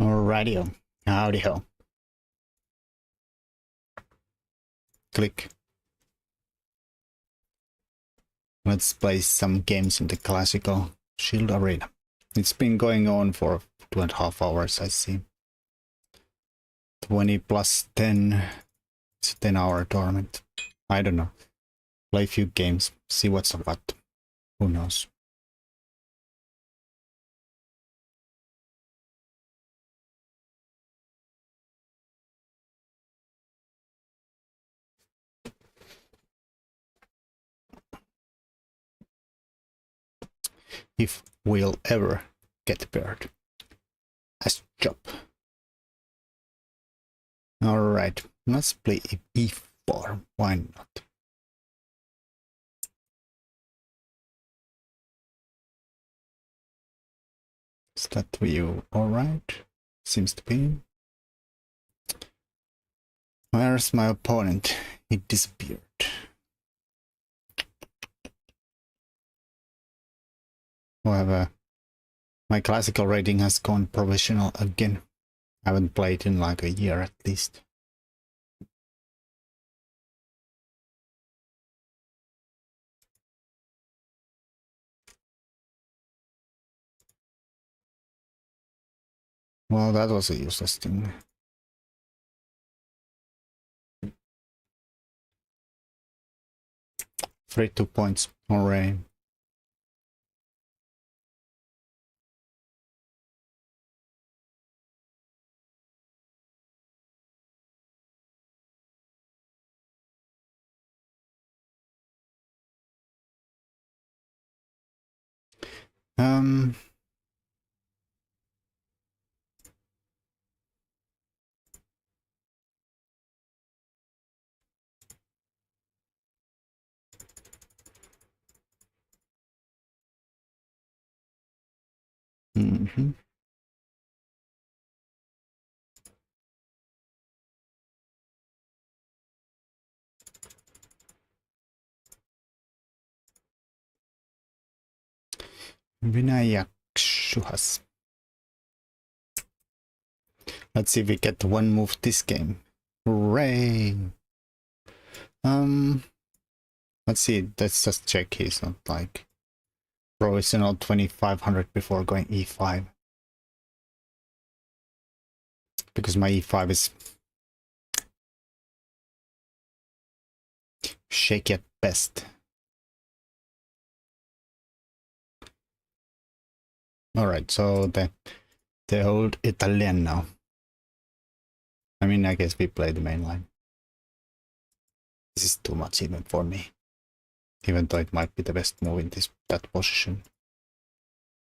Alrighty, howdy ho. Click. Let's play some games in the classical Shield Arena. It's been going on for 2.5 hours, I see. 20 plus 10. It's a 10-hour tournament. I don't know. Play a few games, see what's what. Who knows? If we'll ever get paired as job. Alright, let's play e4. Why not? Is that view alright? Seems to be. Where's my opponent? He disappeared. However, my classical rating has gone provisional again. I haven't played in like a year at least. Well, that was a useless thing. Three 2 points already. Mm-hmm. Vinayak Shuhas. Let's see if we get one move this game. Hooray! Let's see. Let's just check. He's not like provisional 2500 before going e5, because my e5 is shaky at best. Alright, so the old Italian now. I mean, I guess we play the main line. This is too much even for me. Even though it might be the best move in that position.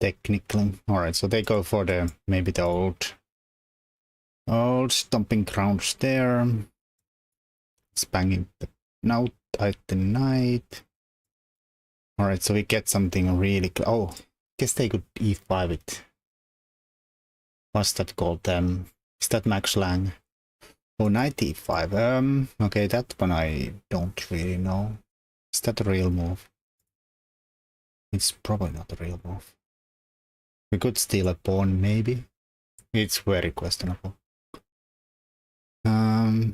Technically. Alright, so they go for maybe the old stomping grounds there. It's banging the note at the knight. Alright, so we get something really oh, guess they could e5 it. What's that called? Is that Max Lang? Oh, knight e5. Okay, that one I don't really know. Is that a real move? It's probably not a real move. We could steal a pawn, maybe. It's very questionable. I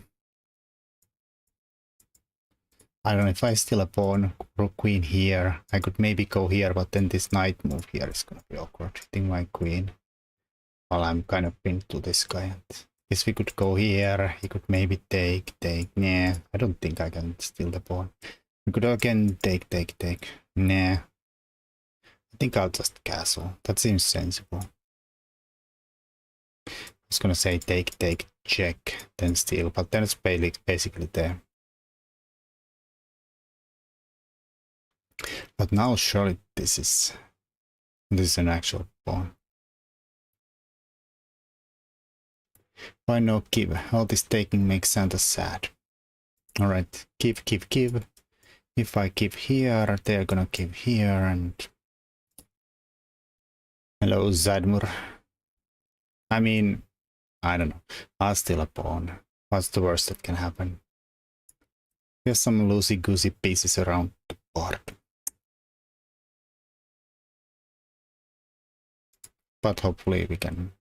don't know, if I steal a pawn, rook queen here, I could maybe go here, but then this knight move here is gonna be awkward, hitting my queen. Well, I'm kind of pinned to this guy. And guess we could go here, he could maybe take. Nah, I don't think I can steal the pawn. We could again take. Nah. I think I'll just castle. That seems sensible. I was gonna say take, check, then steal, but then it's basically there. But now surely this is an actual pawn. Why no give? All this taking makes Santa sad. Alright, give. If I give here, they're gonna give here, and hello Zadmur. I mean, I don't know. I'll steal a pawn. What's the worst that can happen? There's some loosey-goosey pieces around the board. But hopefully we can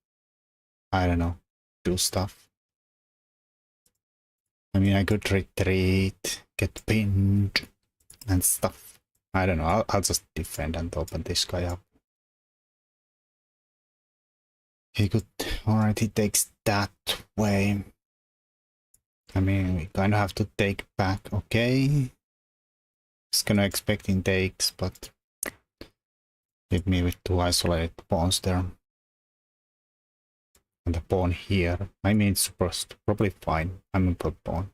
I don't know, do stuff. I mean, I could retreat, get pinned, and stuff. I don't know, I'll just defend and open this guy up. He could... Alright, he takes that way. I mean, we kind of have to take back, okay. He's gonna expecting takes, but hit me with 2 isolated pawns there. And the pawn here. I mean, it's probably fine. I'm a good pawn.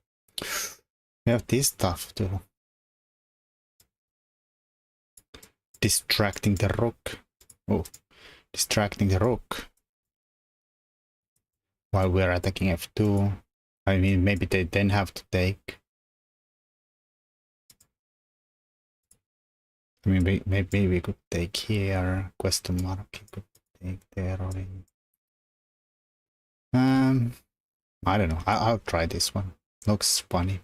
We have this stuff too. Distracting the rook. Oh, distracting the rook. While we're attacking f2. I mean, maybe they then have to take. I mean, maybe we could take here. Question mark. We could take there only. I don't know. I'll try this one. Looks funny.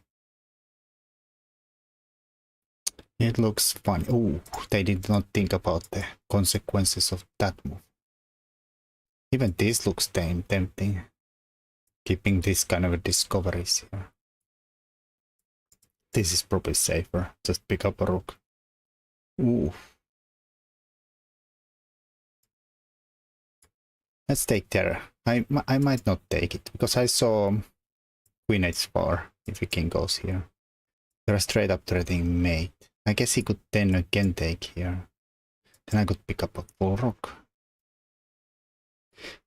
It looks funny. Oh, they did not think about the consequences of that move. Even this looks tempting. Keeping this kind of a discoveries here. This is probably safer. Just pick up a rook. Ooh. Let's take terror. I might not take it because I saw queen h4 if the king goes here. They're straight up threatening mate. I guess he could then again take here. Then I could pick up a full rook.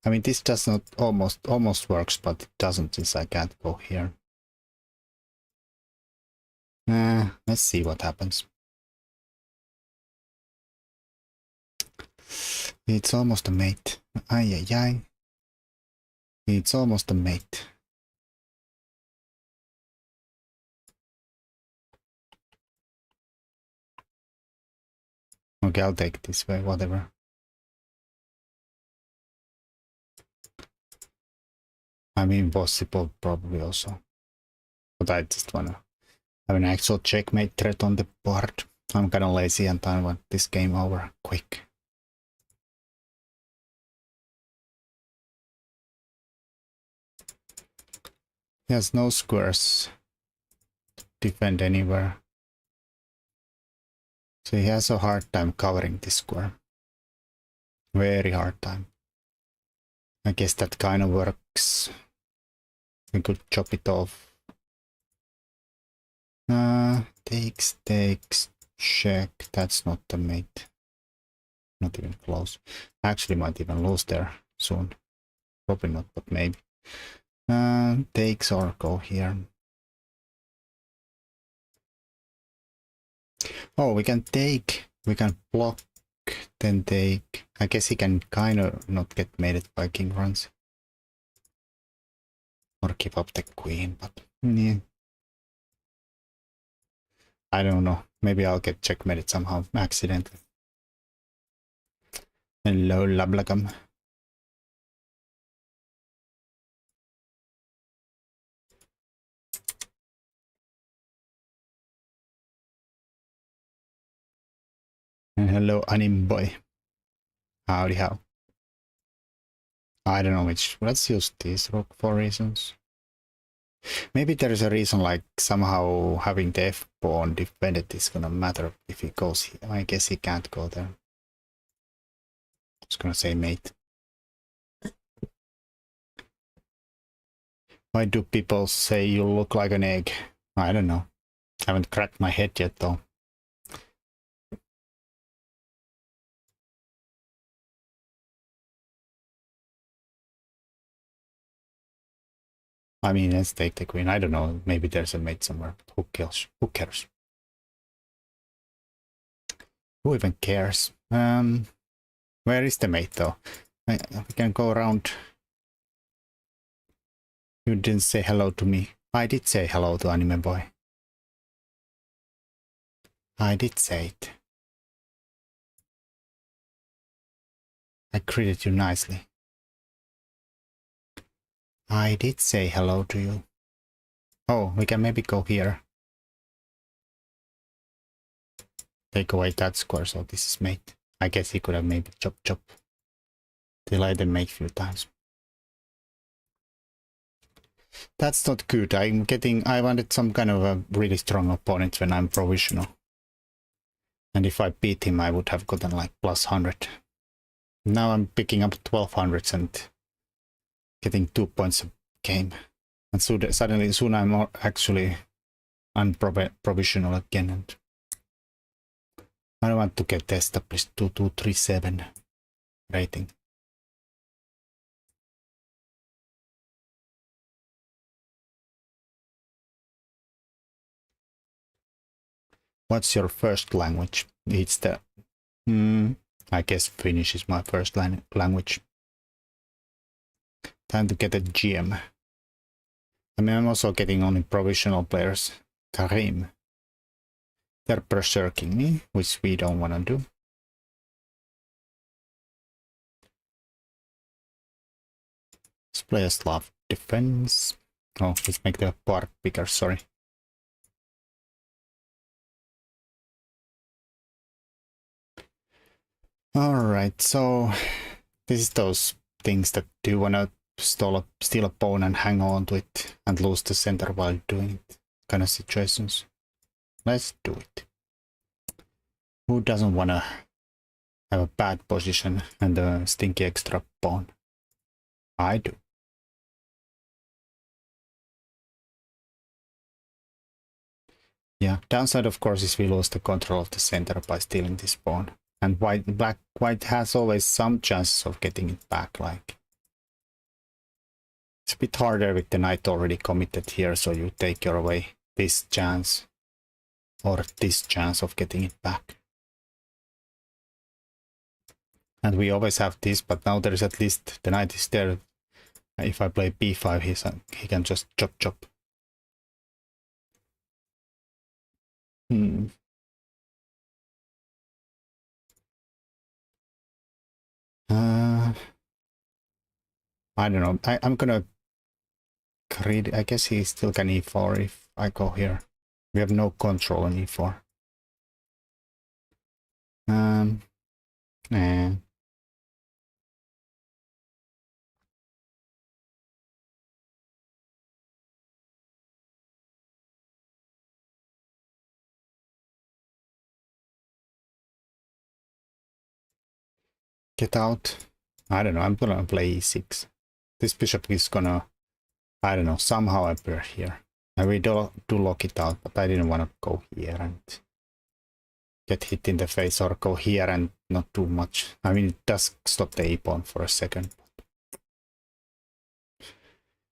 I mean, this does not almost works, but it doesn't since I can't go here. Let's see what happens. It's almost a mate. Ay, ay, ay. It's almost a mate. Okay, I'll take this way, whatever. I mean, possible probably also. But I just wanna have an actual checkmate threat on the board. I'm kinda lazy and I want this game over quick. He has no squares to defend anywhere. So he has a hard time covering this square. Very hard time. I guess that kind of works. We could chop it off. Takes, check. That's not the mate. Not even close. Actually might even lose there soon. Probably not, but maybe. Takes or go here. Oh, we can take. We can block, then take. I guess he can kind of not get mated by king runs. Or give up the queen, but yeah. I don't know. Maybe I'll get checkmated somehow, accidentally. Hello, Lablagam. And hello, Anim Boy. Howdy how. I don't know which. Let's use this rook for reasons. Maybe there is a reason like somehow having the f pawn defended is gonna matter if he goes here. I guess he can't go there. I was gonna say mate. Why do people say you look like an egg? I don't know. I haven't cracked my head yet though. I mean, let's take the queen. I don't know. Maybe there's a mate somewhere. But who cares? Who cares? Who even cares? Where is the mate though? We can go around. You didn't say hello to me. I did say hello to Anime Boy. I did say it. I greeted you nicely. I did say hello to you. Oh, we can maybe go here. Take away that square, so this is mate. I guess he could have maybe chop. Delay the mate few times. That's not good. I wanted some kind of a really strong opponent when I'm provisional. And if I beat him, I would have gotten like plus 100. Now I'm picking up 1200s and getting 2 points a game. And so suddenly, soon I'm actually unprovisional again. And I don't want to get established 2237 rating. What's your first language? It's the... I guess Finnish is my first language. Time to get a GM. I mean, I'm also getting only provisional players. Karim. They're berserking me, which we don't want to do. Let's play a Slav defense. Oh, let's make the part bigger, sorry. Alright, so this is those things that do you want to steal a pawn and hang on to it and lose the center while doing it kind of situations. Let's do it. Who doesn't want to have a bad position and a stinky extra pawn? I do. Yeah, downside of course is we lose the control of the center by stealing this pawn. And white has always some chances of getting it back, like. It's a bit harder with the knight already committed here, so you take your away this chance or this chance of getting it back. And we always have this, but now there is at least the knight is there. If I play b5, he can just chop. I don't know. I'm gonna create. I guess he still can e4 if I go here. We have no control on e4. Nah. Get out. I don't know. I'm gonna play e6. This bishop is gonna, I don't know, somehow appear here. And we do lock it out, but I didn't want to go here and get hit in the face or go here and not do much. I mean, it does stop the e-pawn for a second.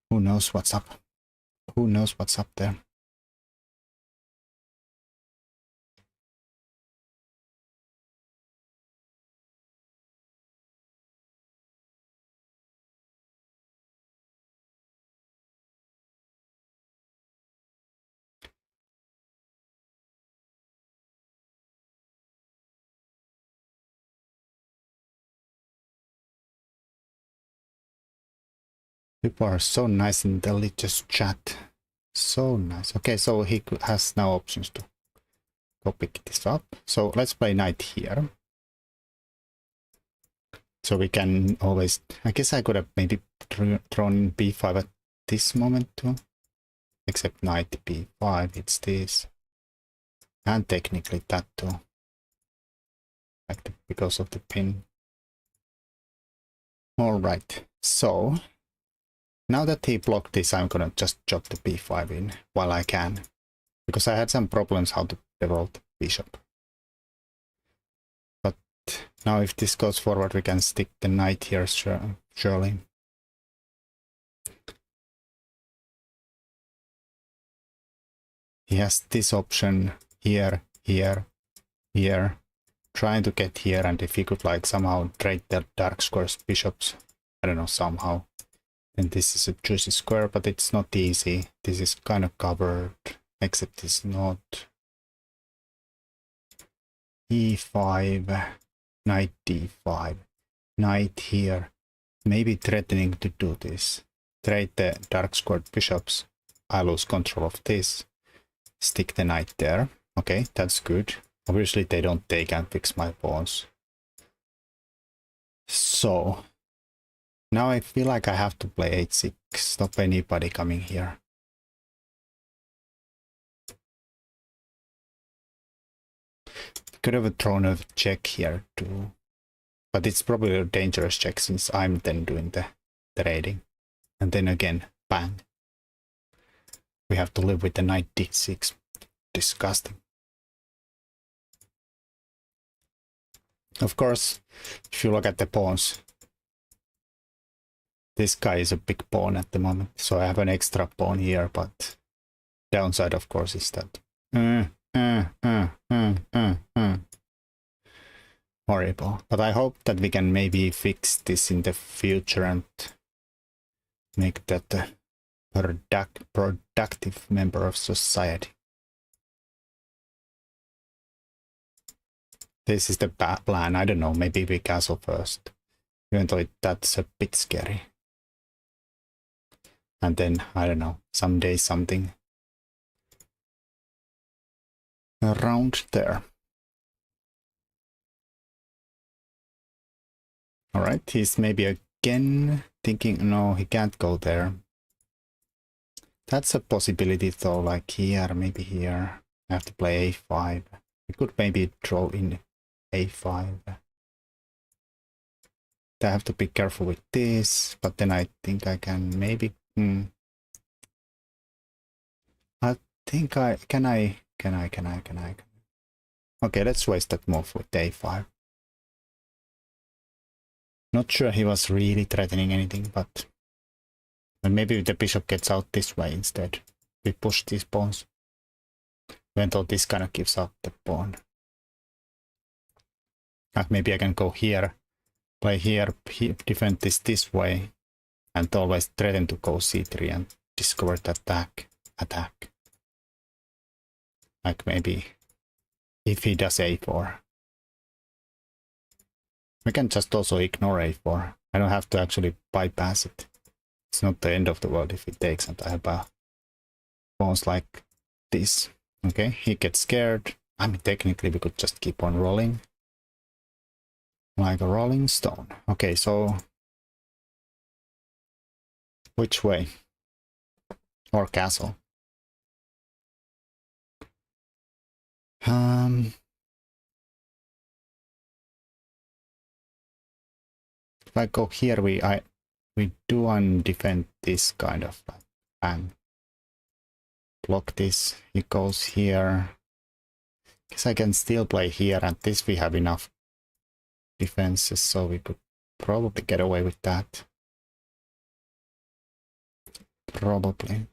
Who knows what's up? Who knows what's up there? People are so nice in the latest chat. So nice. Okay, so he has now options to go pick this up. So let's play knight here. So we can always... I guess I could have maybe thrown in b5 at this moment too. Except knight b5, it's this. And technically that too. Like because of the pin. Alright, so... Now that he blocked this, I'm gonna just chop the b5 in while I can. Because I had some problems how to develop the bishop. But now if this goes forward, we can stick the knight here, surely. He has this option here, here, here. Trying to get here, and if he could like somehow trade the dark squares bishops, I don't know, somehow. And this is a juicy square, but it's not easy. This is kind of covered, except it's not. e5, knight d5, knight here. Maybe threatening to do this. Trade the dark squared bishops. I lose control of this. Stick the knight there. Okay, that's good. Obviously they don't take and fix my pawns. So Now I feel like I have to play h6, stop anybody coming here. Could have thrown a check here too. But it's probably a dangerous check since I'm then doing the raiding. And then again, bang. We have to live with the knight d6. Disgusting. Of course, if you look at the pawns, this guy is a big pawn at the moment. So I have an extra pawn here, but downside of course is that horrible. But I hope that we can maybe fix this in the future and make that a productive member of society. This is the plan. I don't know. Maybe we castle first, even though that's a bit scary. And then I don't know. Someday something around there. All right. He's maybe again thinking. No, he can't go there. That's a possibility though. Like here, maybe here. I have to play a5. We could maybe draw in a5. I have to be careful with this, but then I think I can maybe. I think can I. Okay, let's waste that move with a5. Not sure he was really threatening anything, but maybe the bishop gets out this way instead. We push these pawns. Even though this kind of gives up the pawn. Maybe I can go here, play here, defend this way, and always threaten to go c3 and discover the attack. Like maybe if he does a4. We can just also ignore a4. I don't have to actually bypass it. It's not the end of the world if he takes and I have pawns like this. Okay, he gets scared. I mean, technically we could just keep on rolling. Like a rolling stone. Okay, so which way? Or castle? If I go here, we do undefend this kind of like bang. Block this. He goes here. Guess I can still play here, and this we have enough defenses, so we could probably get away with that. Probably.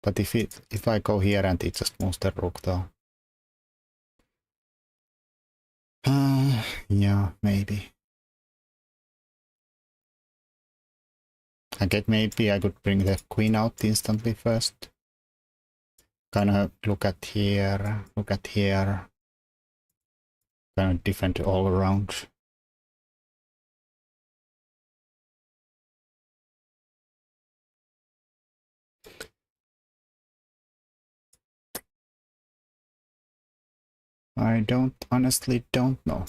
But if I go here and it just moves the rook though. Yeah, maybe. I get maybe I could bring the queen out instantly first. Kind of look at here. Kind of defend all around. I honestly don't know.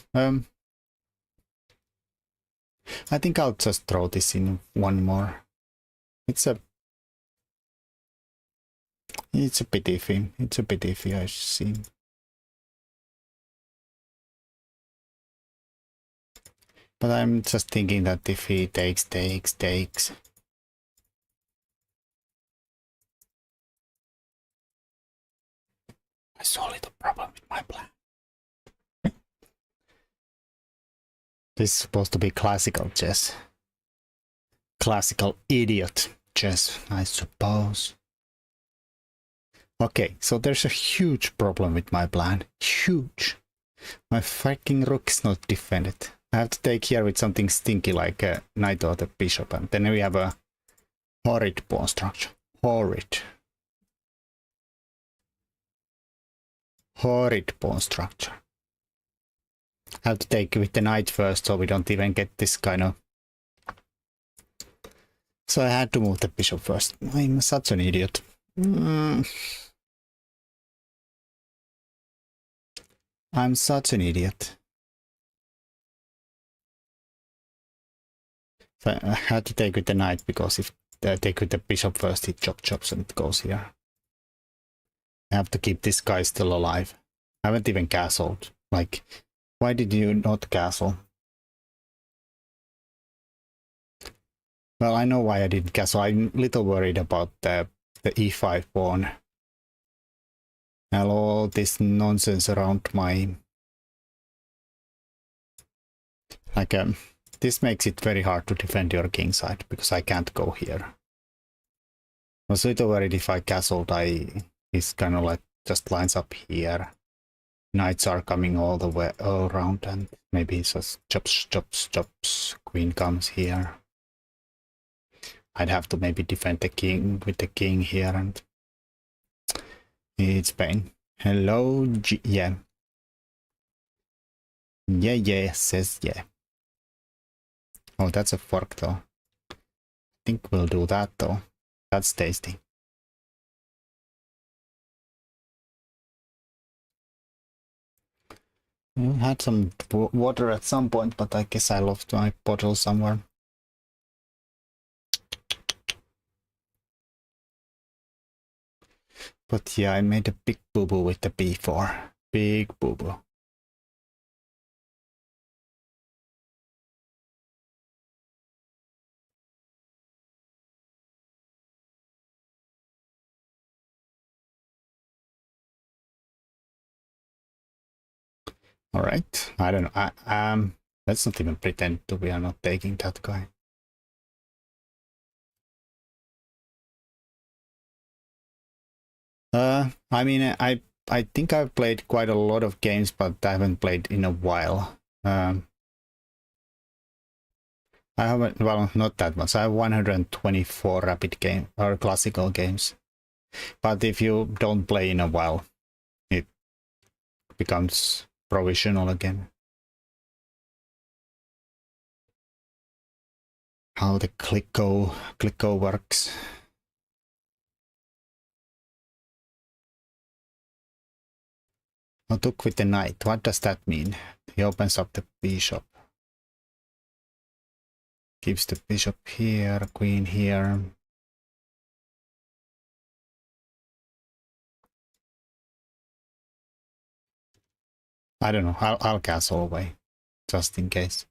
I think I'll just throw this in one more. It's a bit iffy. It's a bit iffy, I see. But I'm just thinking that if he takes. I saw a little problem with my plan. This is supposed to be classical chess. Classical idiot chess, I suppose. Okay, so there's a huge problem with my plan. Huge. My fucking rook is not defended. I have to take here with something stinky like a knight or the bishop, and then we have a horrid pawn structure. Horrid pawn structure. I have to take with the knight first, so we don't even get this kind of. So I had to move the bishop first. I'm such an idiot. I'm such an idiot. So I had to take with the knight because if I take with the bishop first, it chops and it goes here. I have to keep this guy still alive. I haven't even castled. Like, why did you not castle? Well, I know why I didn't castle. I'm a little worried about the e5 pawn. And all this nonsense around my... Like, this makes it very hard to defend your king side, because I can't go here. I was a little worried if I castled, he's kind of like just lines up here. Knights are coming all the way all around, and maybe he just chops. Queen comes here. I'd have to maybe defend the king with the king here, and it's pain. Hello, yeah. Yeah, says yeah. Oh, that's a fork though. I think we'll do that though. That's tasty. I had some water at some point, but I guess I left my bottle somewhere. But yeah, I made a big boo-boo with the b4. Big boo-boo. All right. I don't know. Let's not even pretend that we are not taking that guy. I mean, I think I've played quite a lot of games, but I haven't played in a while. I haven't, well, not that much. I have 124 rapid game or classical games. But if you don't play in a while, it becomes provisional again. How the click go works. I took with the knight. What does that mean? He opens up the bishop. Keeps the bishop here, queen here. I don't know. I'll castle away, just in case.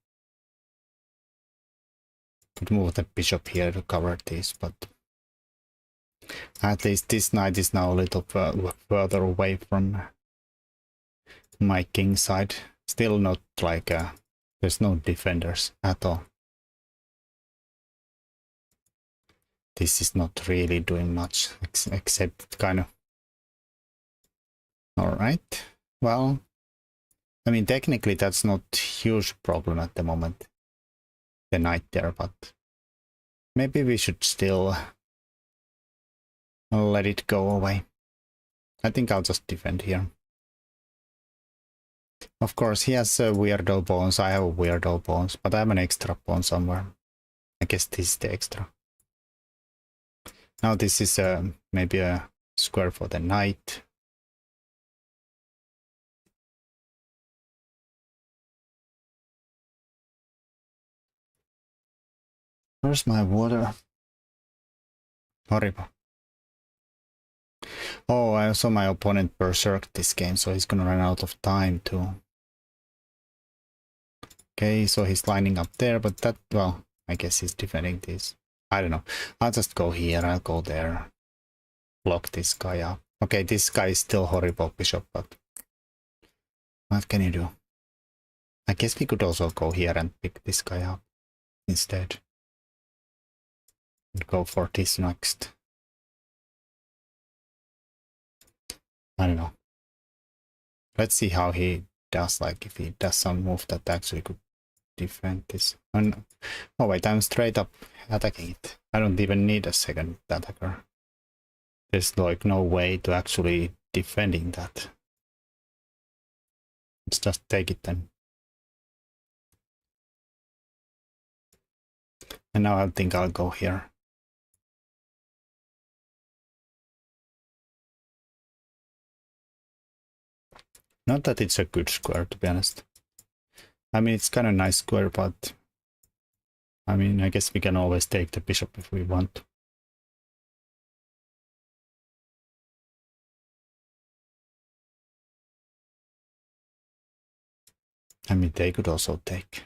Could move the bishop here to cover this, but at least this knight is now a little further away from my king side. Still not like there's no defenders at all. This is not really doing much except kind of. All right. Well, I mean, technically that's not a huge problem at the moment. The knight there, but maybe we should still let it go away. I think I'll just defend here. Of course, he has weirdo pawns. I have weirdo pawns, but I have an extra pawn somewhere. I guess this is the extra. Now this is maybe a square for the knight. Where's my water? Horrible. Oh, I saw my opponent berserk this game, so he's gonna run out of time too. Okay, so he's lining up there, but that, well, I guess he's defending this. I don't know. I'll just go here, I'll go there. Block this guy up. Okay, this guy is still horrible bishop, but what can you do? I guess we could also go here and pick this guy up instead. And go for this next. I don't know. Let's see how he does, like if he does some move that actually could defend this. Oh, no. Oh wait, I'm straight up attacking it. I don't even need a second attacker. There's like no way to actually defending that. Let's just take it then. And now I think I'll go here. Not that it's a good square, to be honest. I mean, it's kind of nice square, but I mean, I guess we can always take the bishop if we want. I mean, they could also take.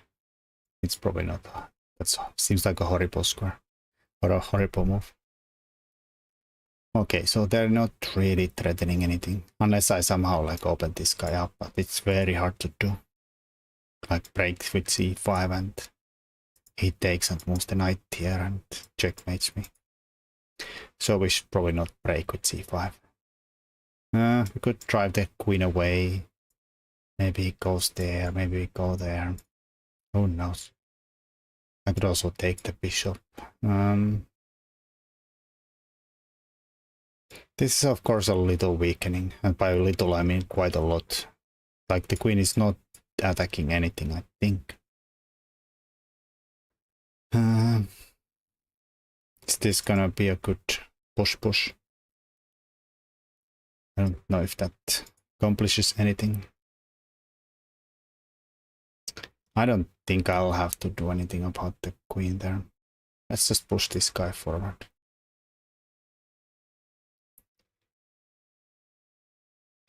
It's probably not. That seems like a horrible square. Or a horrible move. Okay, so they're not really threatening anything. Unless I somehow like open this guy up. But it's very hard to do. Like breaks with c5 and he takes and moves the knight here and checkmates me. So we should probably not break with c5. We could drive the queen away. Maybe he goes there, maybe we go there. Who knows? I could also take the bishop. This is of course a little weakening, and by little I mean quite a lot. Like the queen is not attacking anything, I think. Is this gonna be a good push? I don't know if that accomplishes anything. I don't think I'll have to do anything about the queen there. Let's just push this guy forward.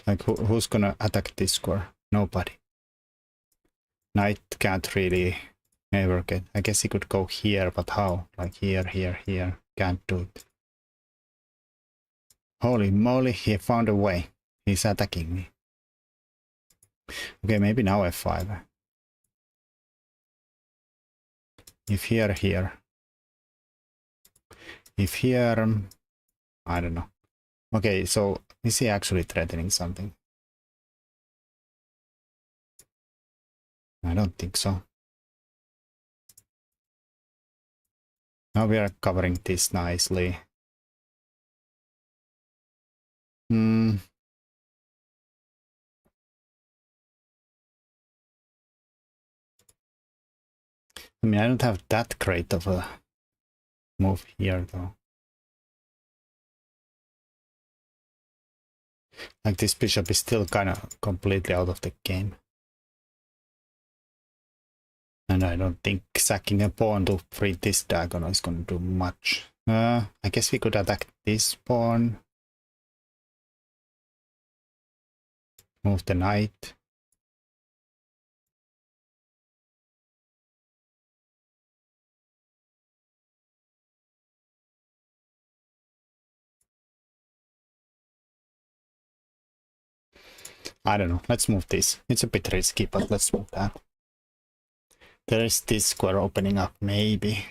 Like who's gonna attack this square? Nobody. Knight can't really ever get. I guess he could go here, but how? Like here. Can't do it. Holy moly, he found a way. He's attacking me. Okay, maybe now f5. If here. If here, I don't know. Okay, so is he actually threatening something? I don't think so. Now we are covering this nicely. I mean, I don't have that great of a move here, though. Like, this bishop is still kind of completely out of the game. And I don't think sacking a pawn to free this diagonal is going to do much. I guess we could attack this pawn. Move the knight. I don't know. Let's move this. It's a bit risky, but let's move that. There is this square opening up, maybe.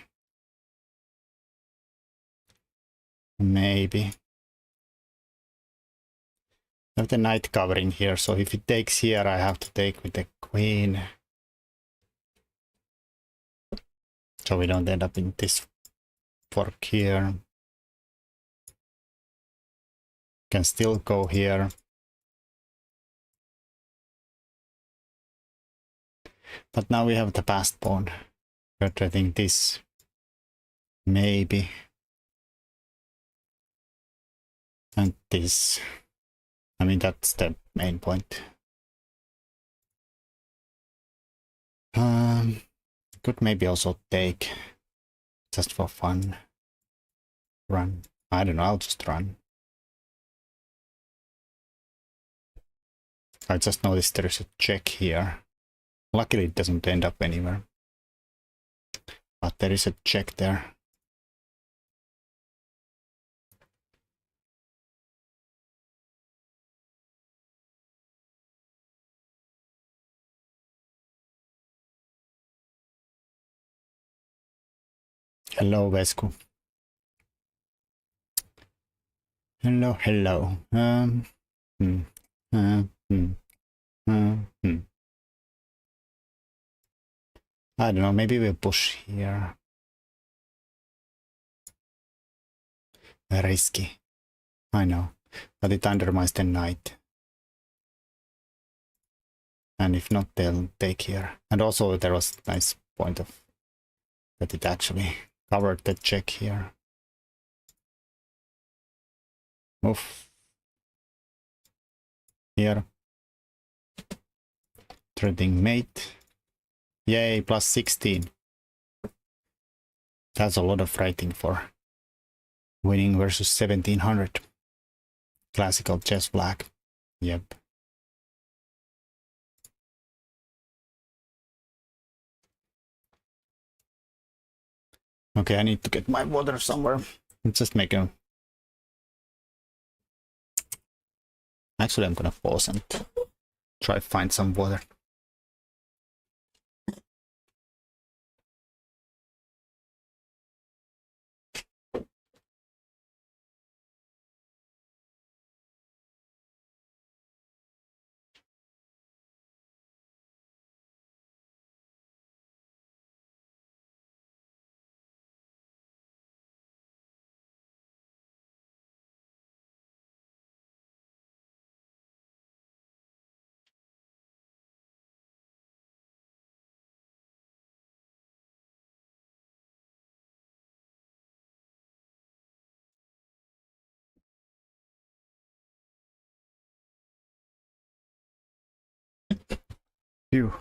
Maybe. I have the knight covering here, so if it takes here, I have to take with the queen. So we don't end up in this fork here. Can still go here. But now we have the passed pawn. But I think this maybe. And this. I mean, that's the main point. Could maybe also take just for fun. Run. I don't know, I'll just run. I just noticed there is a check here. Luckily it doesn't end up anywhere. But there is a check there. Hello, Vesku. Hello. I don't know, maybe we'll push here. Risky. I know, but it undermines the knight. And if not, they'll take here. And also there was a nice point of that it actually covered the check here. Move. Here. Threading mate. Yay, plus 16. That's a lot of writing for winning versus 1700. Classical chess flag. Yep. Okay, I need to get my water somewhere. Let's just make a... Actually, I'm gonna pause and try to find some water. Phew.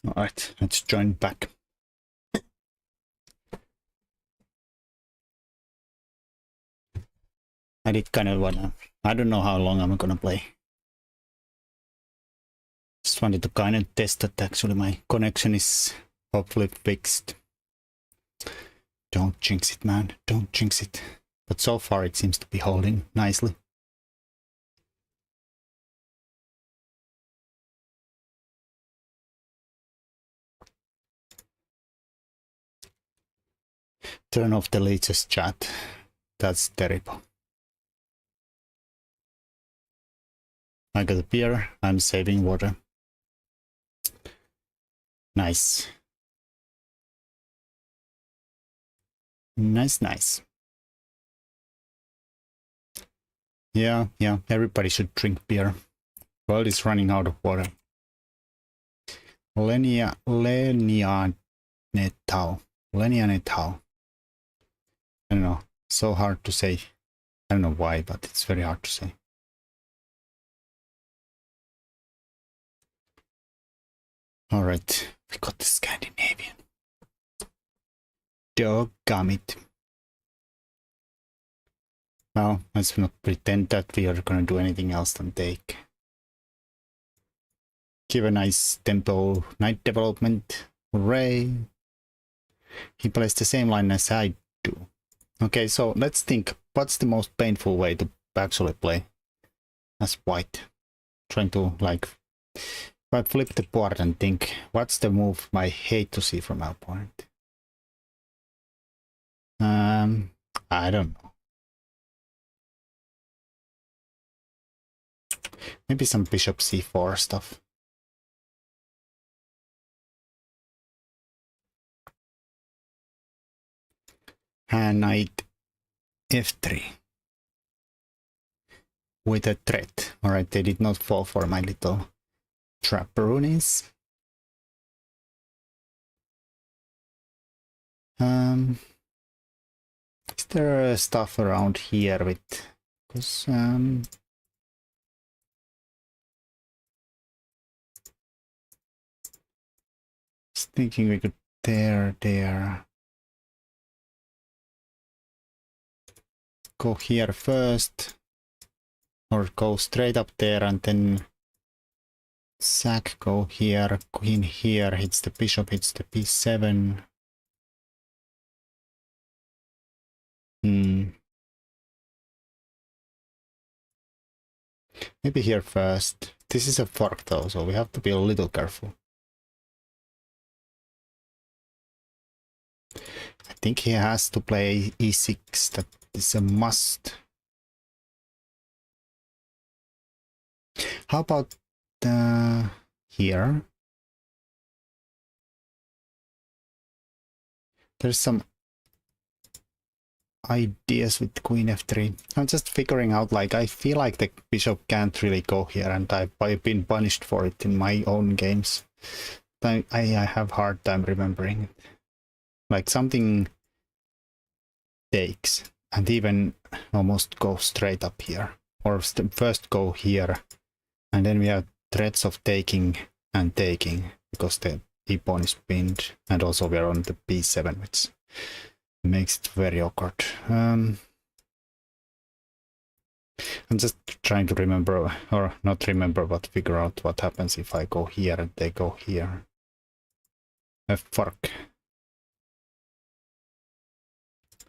Alright, let's join back. I did kind of wanna... I don't know how long I'm gonna play. Just wanted to kind of test that actually my connection is hopefully fixed. Don't jinx it, man. Don't jinx it. But so far it seems to be holding nicely. Turn off the latest chat. That's terrible. I got a beer. I'm saving water. Nice. Nice. Yeah, everybody should drink beer. World is running out of water. Lenia Netau. I don't know. So hard to say. I don't know why, but it's very hard to say. Alright, we got the Scandinavian. Doggone. Well, let's not pretend that we are gonna do anything else than take. Give a nice tempo knight development. Hooray! He plays the same line as I do. Okay, so let's think. What's the most painful way to actually play as white? Trying to like... If I flip the board and think, what's the move I hate to see from our opponent? I don't know. Maybe some bishop c4 stuff. And knight f3 with a threat. Alright, they did not fall for my little trapperoonies. Is there stuff around here with... Because I was thinking we could there. Go here first. Or go straight up there and then sack, go here, queen here, hits the bishop, hits the b7. Maybe here first. This is a fork though, so we have to be a little careful. I think he has to play e6. That is a must. How about here? There's some ideas with queen f3. I'm just figuring out, like, I feel like the bishop can't really go here, and I've been punished for it in my own games. I have hard time remembering it. Like, something takes. and even almost go straight up here, or first go here, and then we have threats of taking and taking because the e-pawn is pinned, and also we are on the b7, which makes it very awkward. I'm just trying to remember, or not remember, but figure out what happens if I go here and they go here. Fork.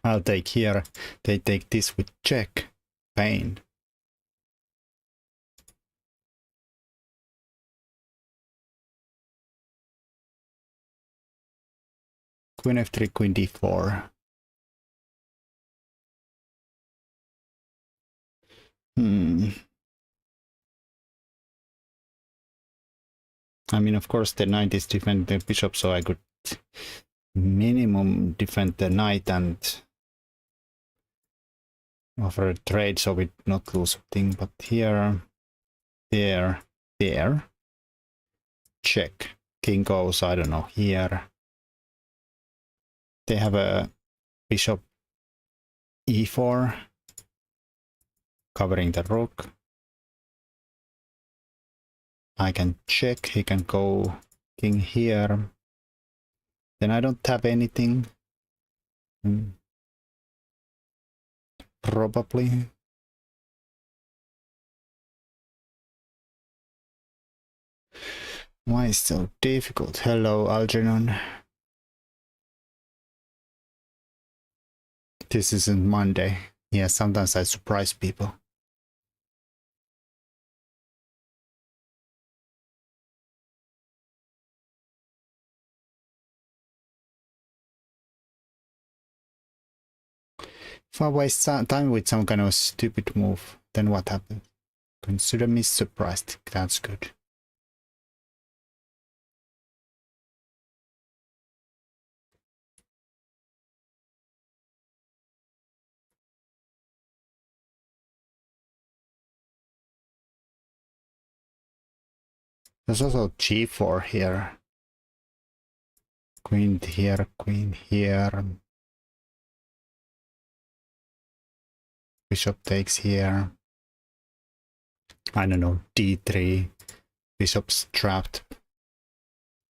I'll take here, they take this with check. Pain. Queen f3, queen d4. I mean, of course, the knight is defending the bishop, so I could minimum defend the knight and offer a trade so we not lose a thing. But here, there, there. Check. King goes, I don't know, here. They have a bishop e4 covering the rook. I can check, he can go king here. Then I don't have anything. Probably. Why is so difficult? Hello, Algernon. This isn't Monday. Yeah, sometimes I surprise people. If I waste time with some kind of stupid move, then what happens? Consider me surprised. That's good. There's also g4 here. Queen here, queen here. Bishop takes here. I don't know, d3. Bishop's trapped.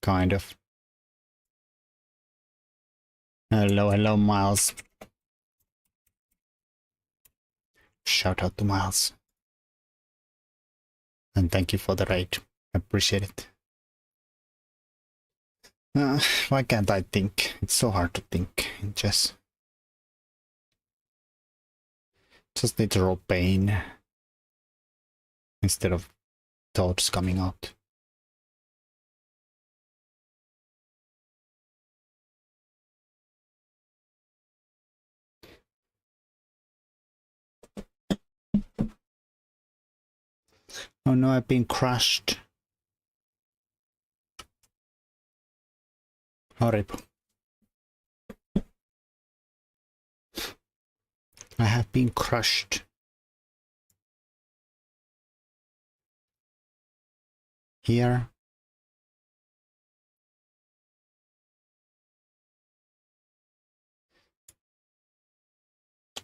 Kind of. Hello, hello, Miles. Shout out to Miles. And thank you for the raid. Appreciate it. Why can't I think? It's so hard to think in chess. Just need to roll pain instead of thoughts coming out. Oh no, I've been crushed. Horrible. I have been crushed. Here.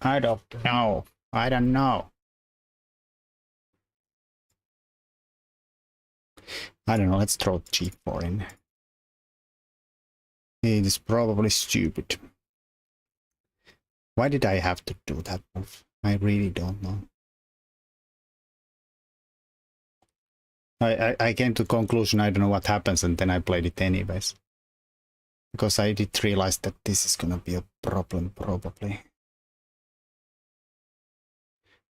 I don't know. I don't know. I don't know. Let's throw g4 in. It is probably stupid. Why did I have to do that move? I really don't know. I came to the conclusion I don't know what happens, and then I played it anyways. Because I did realize that this is gonna be a problem, probably.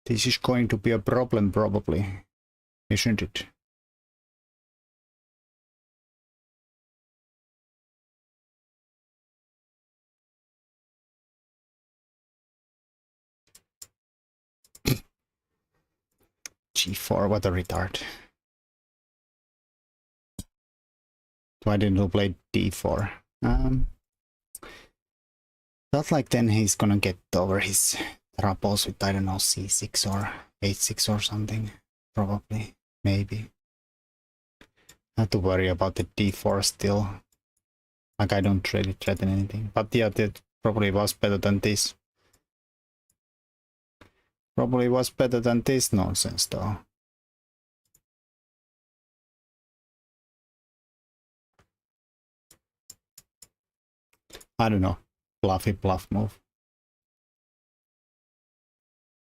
This is going to be a problem, probably. Isn't it? g4, what a retard. Why didn't he play d4? Felt like then he's gonna get over his troubles with, I don't know, c6 or h6 or something. Probably. Maybe. I have to worry about the d4 still. Like, I don't really threaten anything. But yeah, that probably was better than this. Probably was better than this nonsense though. I don't know. Bluffy bluff move.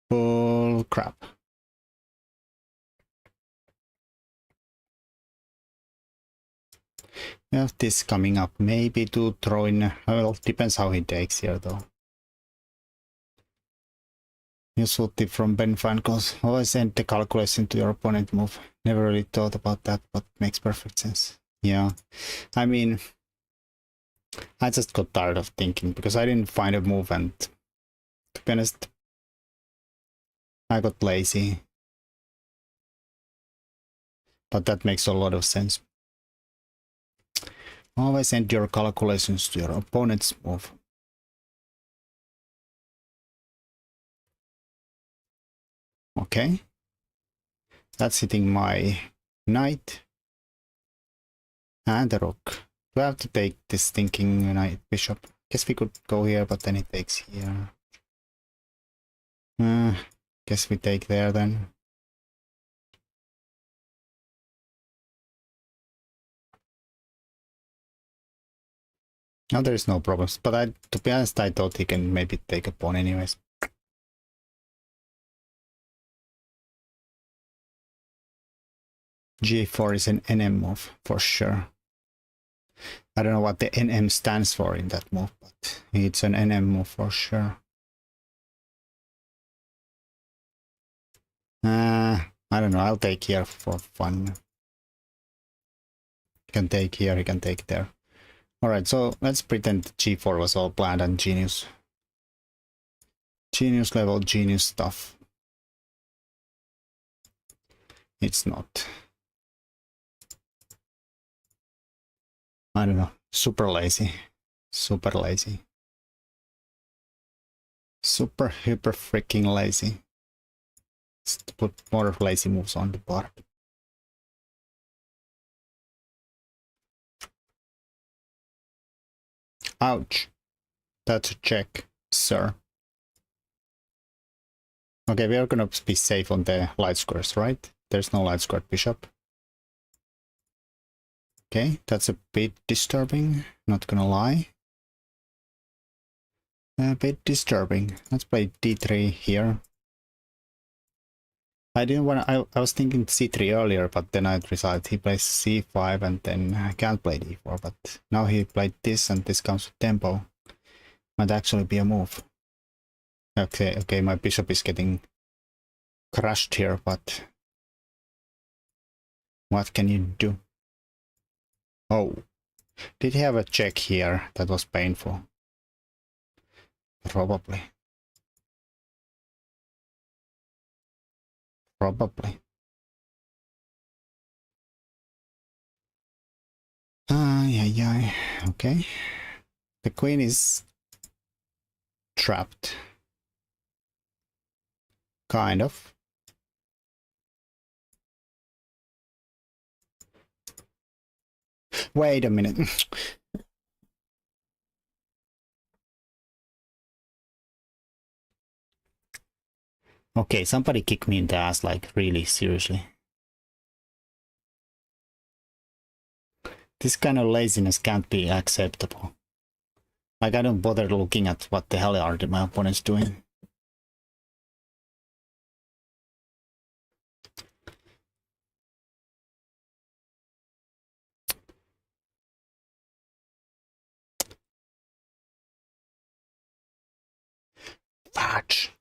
Bull crap. We have this coming up. Maybe to throw in. Well, depends how he takes here though. Useful tip from Ben Fancos. Always send the calculation to your opponent move. Never really thought about that, but makes perfect sense. Yeah. I mean, I just got tired of thinking because I didn't find a move, and to be honest, I got lazy. But that makes a lot of sense. Always send your calculations to your opponent's move. Okay. That's hitting my knight and the rook. Do I have to take this thinking knight bishop? Guess we could go here, but then it takes here. Guess we take there then. No, there's no problems. But to be honest, I thought he can maybe take a pawn anyways. G4 is an NM move for sure. I don't know what the NM stands for in that move, but it's an NM move for sure. I don't know, I'll take here for fun. He can take here, he can take there. Alright, so let's pretend G4 was all planned and genius. Genius level, genius stuff. It's not. I don't know, super lazy. Super lazy. Super hyper freaking lazy. Let's put more lazy moves on the board. Ouch. That's a check, sir. Okay, we are gonna be safe on the light squares, right? There's no light squared bishop. Okay, that's a bit disturbing, not gonna lie. A bit disturbing. Let's play d3 here. I didn't want to, I was thinking c3 earlier, but then I decided he plays c5 and then I can't play d4, but now he played this and this comes with tempo. Might actually be a move. Okay, my bishop is getting crushed here, but what can you do? Oh, did he have a check here that was painful? Probably. Probably. Yeah. Okay. The queen is trapped. Kind of. Wait a minute. Okay, somebody kicked me in the ass, like, really seriously. This kind of laziness can't be acceptable. Like, I don't bother looking at what the hell are my opponents doing. Fudge.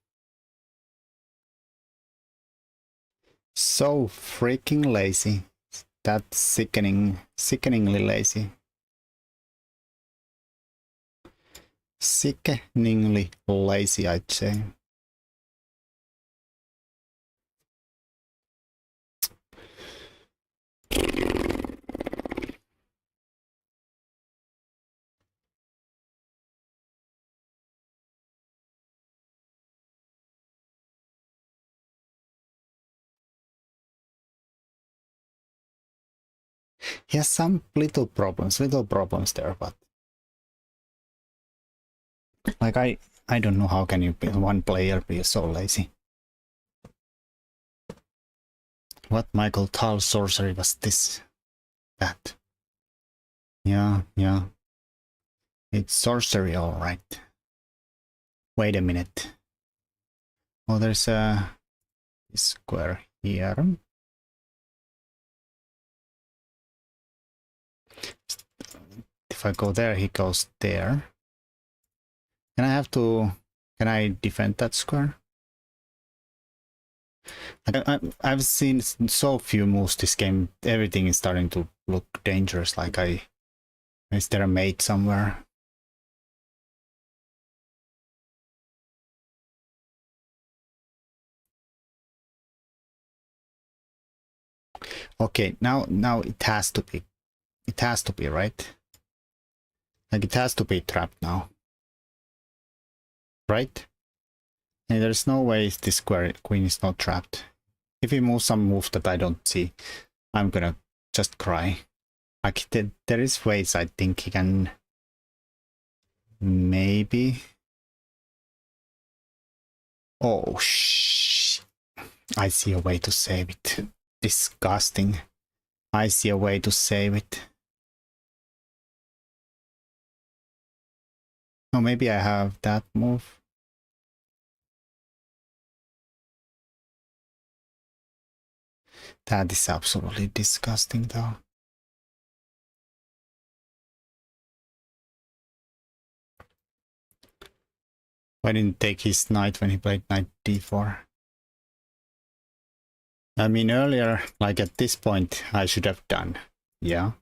So freaking lazy. That's sickeningly lazy. Sickeningly lazy, I'd say. He has some little problems there, but like I don't know how can you be one player be so lazy. What Michael Tal sorcery was this? That. Yeah. It's sorcery, alright. Wait a minute. Oh, there's a square here. If I go there, he goes there. Can I defend that square? I've seen so few moves this game. Everything is starting to look dangerous. Like is there a mate somewhere? Okay, now it has to be. It has to be, right? Like it has to be trapped now. Right? And there's no way this square queen is not trapped. If he moves some move that I don't see, I'm gonna just cry. Like there is ways I think he can maybe. Oh I see a way to save it. Disgusting. I see a way to save it. Oh, maybe I have that move. That is absolutely disgusting though. Why didn't take his knight when he played knight d4? I mean, earlier, like at this point, I should have done. Yeah.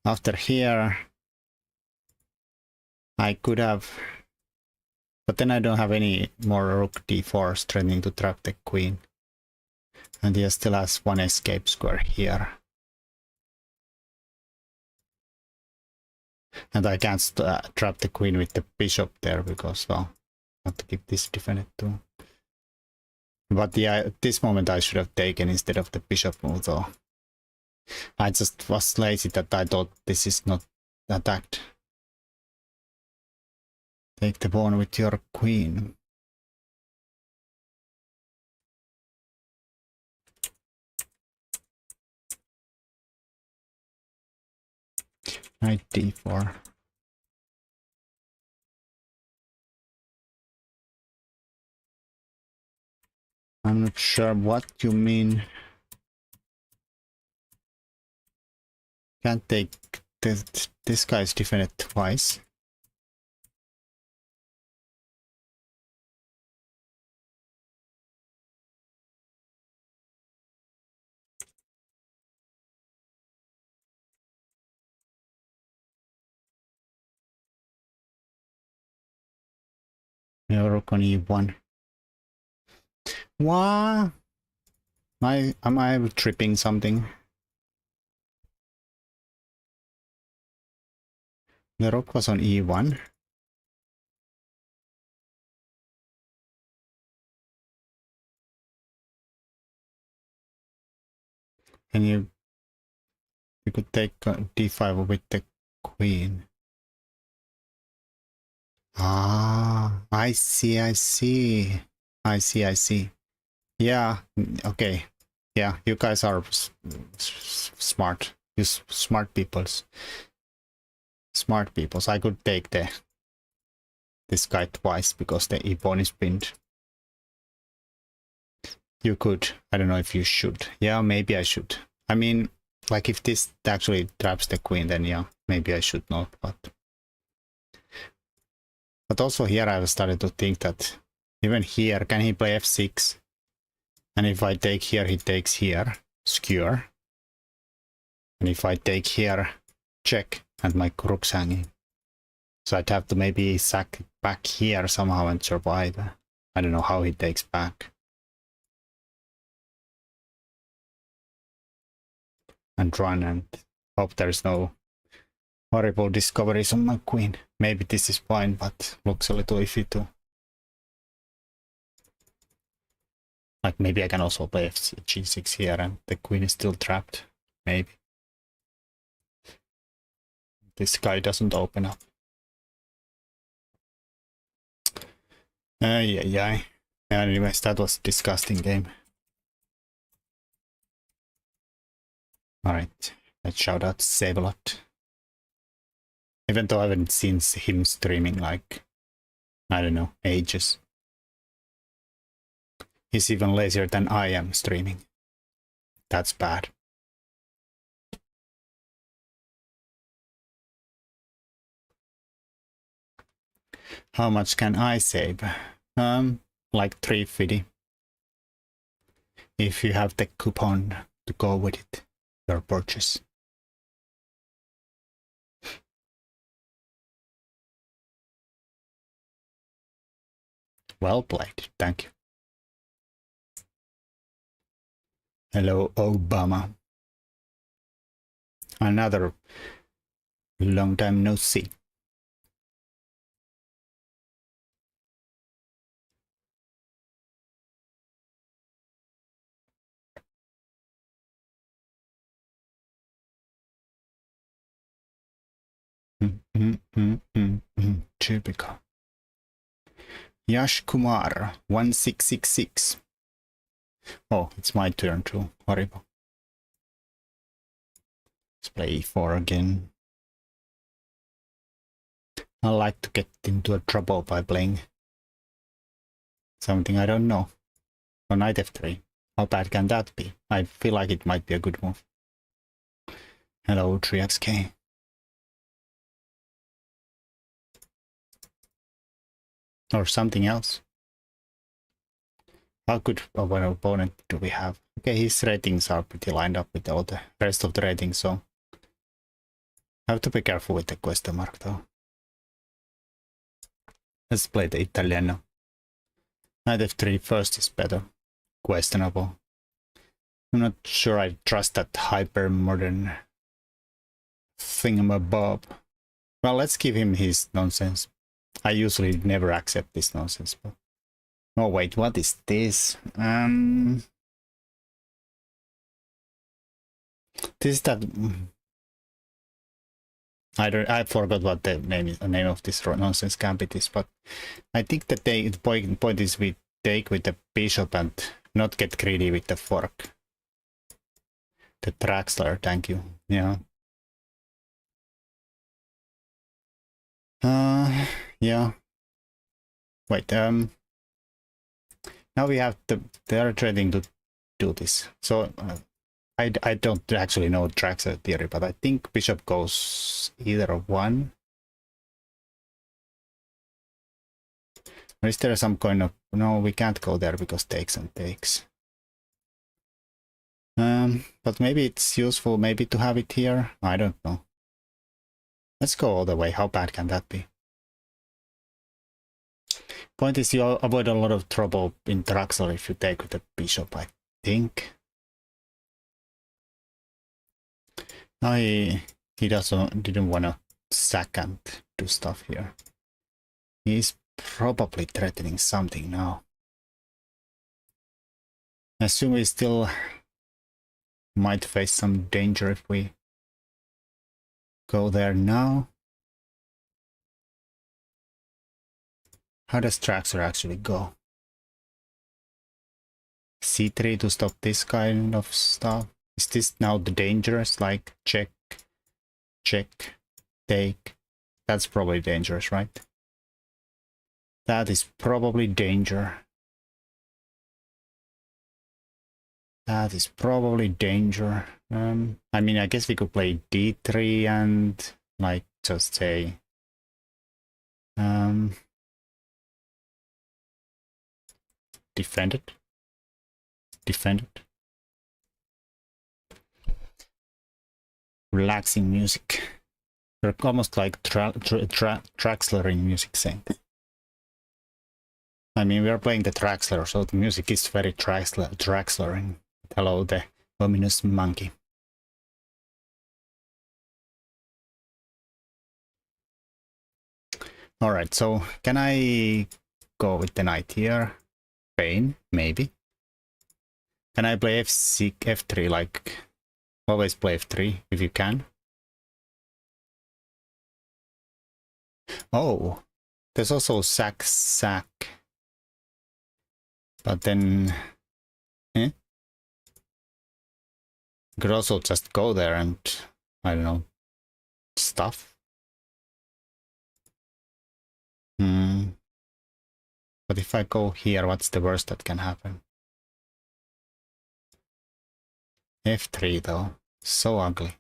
After here, I could have. But then I don't have any more rook d4 threatening to trap the queen. And he still has one escape square here. And I can't trap the queen with the bishop there because, well, I have to keep this defended too. But yeah, at this moment I should have taken instead of the bishop move though. I just was lazy that I thought this is not attacked. Take the pawn with your queen. Knight d4. I'm not sure what you mean. Can't take this guy's defended twice. Rook on e1. What? Am I tripping something? The rook was on e1. And you could take d5 with the queen. Ah, I see. Yeah, okay. Yeah, you guys are smart. You smart peoples. Smart peoples. I could take this guy twice because the e-pawn is pinned. You could. I don't know if you should. Yeah, maybe I should. I mean, like if this actually traps the queen, then yeah, maybe I should not, but also here I've started to think that even here, can he play f6? And if I take here, he takes here, skewer. And if I take here, check, and my rook's hanging. So I'd have to maybe sack back here somehow and survive. I don't know how he takes back. And run and hope there's no horrible discoveries on my queen. Maybe this is fine, but looks a little iffy too. Like maybe I can also play g6 here and the queen is still trapped. Maybe. This guy doesn't open up. Yeah. Anyways, that was a disgusting game. Alright, let's shout out Save a Lot. Even though I haven't seen him streaming like, I don't know, ages. He's even lazier than I am streaming. That's bad. How much can I save? Like 350. If you have the coupon to go with it, your purchase. Well played, thank you. Hello, Obama. Another long time no see. Typical. Yash Kumar 1666. Oh, it's my turn too. Horrible. Let's play e4 again. I like to get into a trouble by playing something I don't know. On knight f3. How bad can that be? I feel like it might be a good move. Hello, 3xk. Or something else. How good of an opponent do we have? Okay, his ratings are pretty lined up with all the rest of the ratings, so I have to be careful with the question mark though. Let's play the Italiano. Knight f3 first is better. Questionable. I'm not sure I trust that hyper modern thingamabob. Well, let's give him his nonsense. I usually never accept this nonsense, but... Oh wait, what is this? This is that... I forgot what the name of this nonsense gambit is, but I think that the point is we take with the bishop and not get greedy with the fork. The Traxler, thank you. Yeah. Yeah. Wait, now we have they are trading to do this. So I don't actually know Traxler theory, but I think bishop goes either of one. Or is there some kind of... No, we can't go there because takes and takes. But maybe it's useful maybe to have it here. I don't know. Let's go all the way. How bad can that be? Point is you avoid a lot of trouble in Traxler if you take with the bishop, I think. He didn't want to sack and do stuff here. He's probably threatening something now. I assume we still might face some danger if we go there now. How does Traxler actually go? C3 to stop this kind of stuff? Is this now the dangerous, like check, check, take? That's probably dangerous, right? That is probably danger. That is probably danger. I mean, I guess we could play d3 and like just say defend it. Defend it. Relaxing music. They're almost like Traxlering music saying. I mean, we are playing the Traxler, so the music is very Traxlering. Hello, the ominous monkey. Alright, so can I go with the knight here? Pain, maybe. Can I play f6, f3, like always play f3 if you can? Oh, there's also sack. But then... Eh? Could also just go there and, I don't know, stuff. But if I go here, what's the worst that can happen? F3 though, so ugly.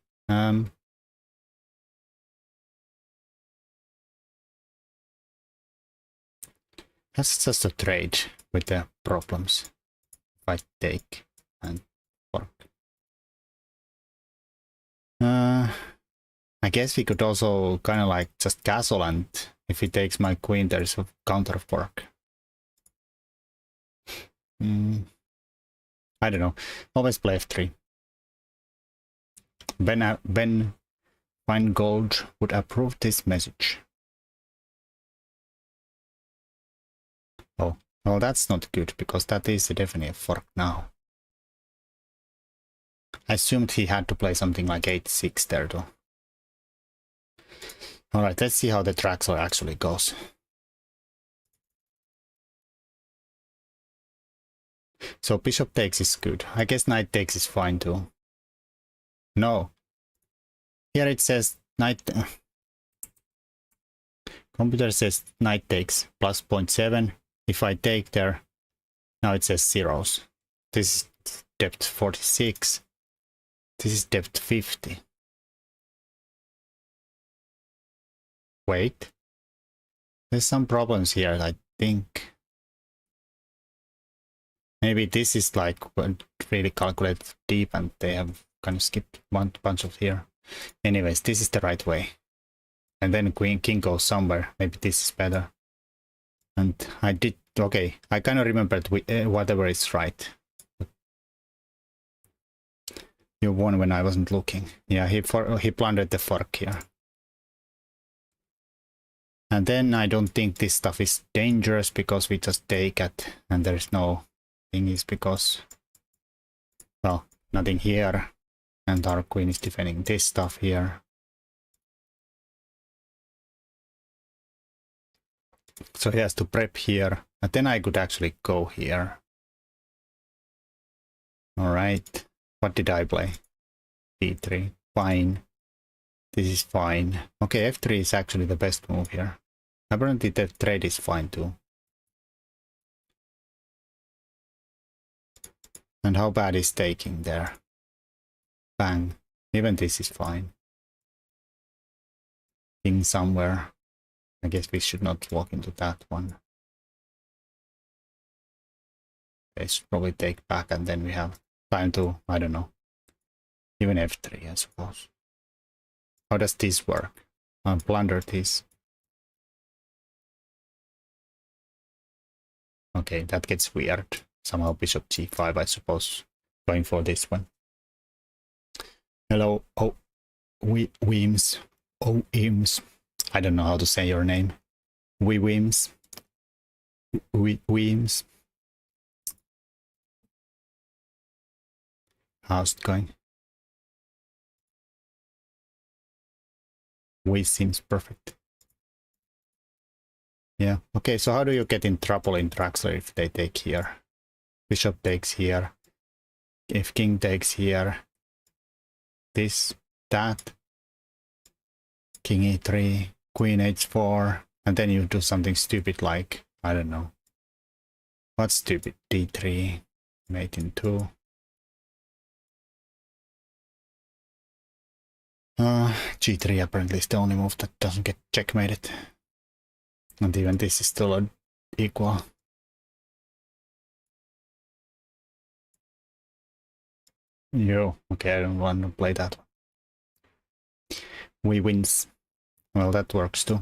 That's just a trade with the problems. If I take and work. I guess we could also kind of like just castle, and if he takes my queen, there's a counter of work. I don't know. Always play F3. Ben Feingold would approve this message. Oh, well, that's not good, because that is definitely a fork now. I assumed he had to play something like 8-6 there, though. Alright, let's see how the Traxler actually goes. So bishop takes is good. I guess knight takes is fine too. No. Here it says knight... Computer says knight takes plus 0.7. If I take there, now it says zeros. This is depth 46. This is depth 50. Wait. There's some problems here, I think. Maybe this is like really calculated deep and they have kind of skipped one bunch of here. Anyways, this is the right way. And then king goes somewhere. Maybe this is better. And I did, okay, I kind of remembered whatever is right. You won when I wasn't looking. Yeah, he plundered the fork here. And then I don't think this stuff is dangerous because we just take it and there's no thing is because, well, nothing here. And our queen is defending this stuff here. So he has to prep here. And then I could actually go here. Alright. What did I play? D3. Fine. This is fine. Okay, F3 is actually the best move here. Apparently the trade is fine too. And how bad is taking there? Bang. Even this is fine. King somewhere. I guess we should not walk into that one. They should probably take back and then we have time to, I don't know. Even F3, I suppose. How does this work? I'll plunder this. Okay, that gets weird. Somehow bishop g5, I suppose. Going for this one. Hello, oh, Weems. Oh, Eames. I don't know how to say your name. Weems. Weems. How's it going? We seems perfect. Yeah, okay, so how do you get in trouble in Traxler if they take here? Bishop takes here. If king takes here. This, that. King e3, queen h4, and then you do something stupid like, I don't know. What's stupid? d3, mate in 2. G3 apparently is the only move that doesn't get checkmated. And even this is still equal. Yo, okay, I don't want to play that one. We wins. Well, that works too.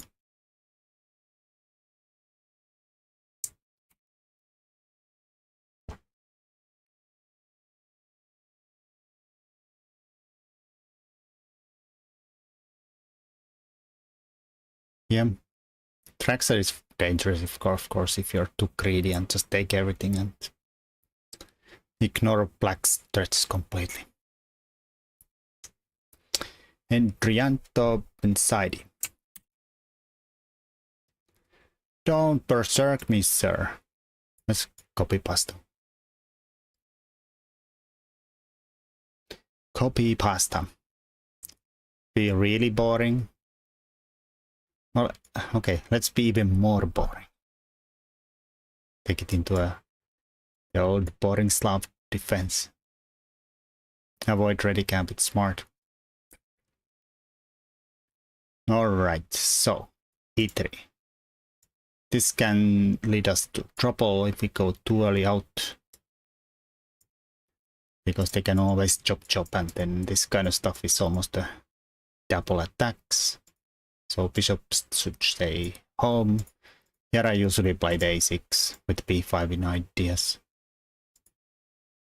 Yeah. Traxler is dangerous, of course, if you're too greedy and just take everything and ignore black's threats completely. Endrianto Bensidi. Don't berserk me, sir. Let's copy pasta. Copy pasta. Be really boring. Well, okay, let's be even more boring. Take it into the old boring Slav defense. Avoid ready camp, it's smart. Alright, so E3. This can lead us to trouble if we go too early out. Because they can always chop and then this kind of stuff is almost a double attacks. So bishops should stay home. Here I usually play the a6 with b5 in ideas.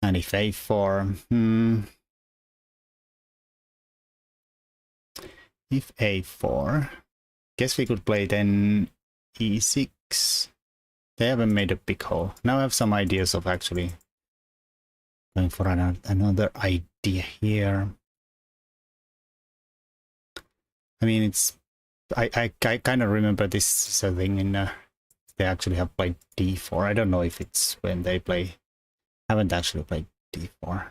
And if a4, if a4, guess we could play then e6. They haven't made a big hole. Now I have some ideas of actually going for another idea here. I mean, it's I kind of remember this is a thing in they actually have played d4. I don't know if it's when they play. Haven't actually played d4.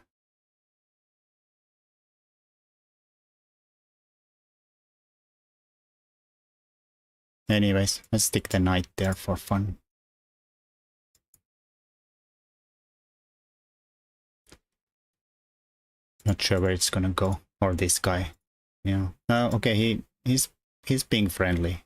Anyways, let's stick the knight there for fun. Not sure where it's gonna go, or this guy. Yeah. Okay, he's being friendly.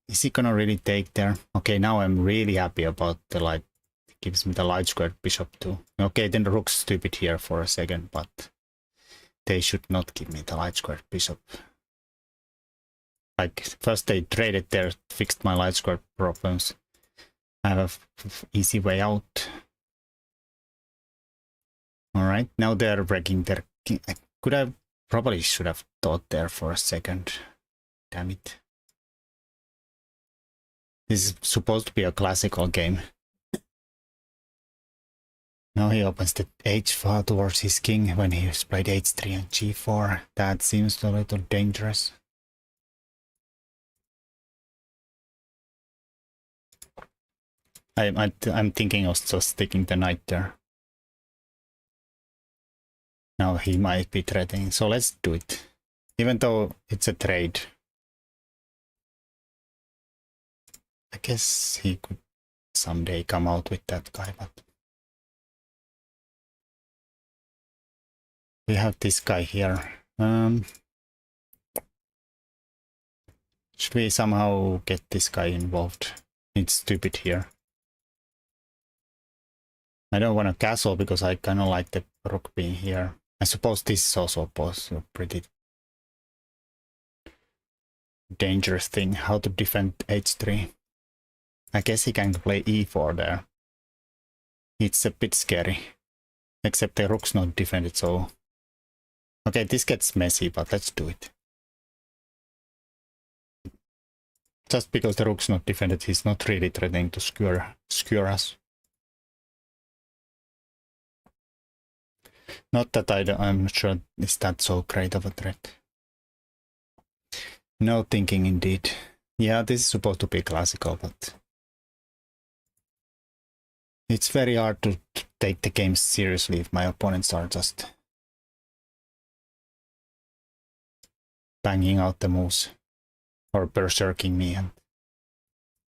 Is he gonna really take there? Okay, now I'm really happy about the light. It gives me the light squared bishop too. Okay, then the rook's stupid here for a second, but they should not give me the light squared bishop. Like, first they traded there, fixed my light squared problems. I have an easy way out. Alright, now they're wrecking their king. Probably should have thought there for a second. Damn it. This is supposed to be a classical game. Now he opens the h4 towards his king when he's played h3 and g4. That seems a little dangerous. I'm thinking of just sticking the knight there. Now he might be threatening, so let's do it. Even though it's a trade. I guess he could someday come out with that guy, but we have this guy here. Should we somehow get this guy involved? It's stupid here. I don't want a castle because I kind of like the rook being here. I suppose this is also a pretty dangerous thing, how to defend h3. I guess he can play e4 there. It's a bit scary. Except the rook's not defended, so... Okay, this gets messy, but let's do it. Just because the rook's not defended, he's not really threatening to skewer us. Not that I'm sure is that so great of a threat. No thinking indeed. Yeah, this is supposed to be classical, but... It's very hard to take the game seriously if my opponents are just banging out the moves or berserking me. And I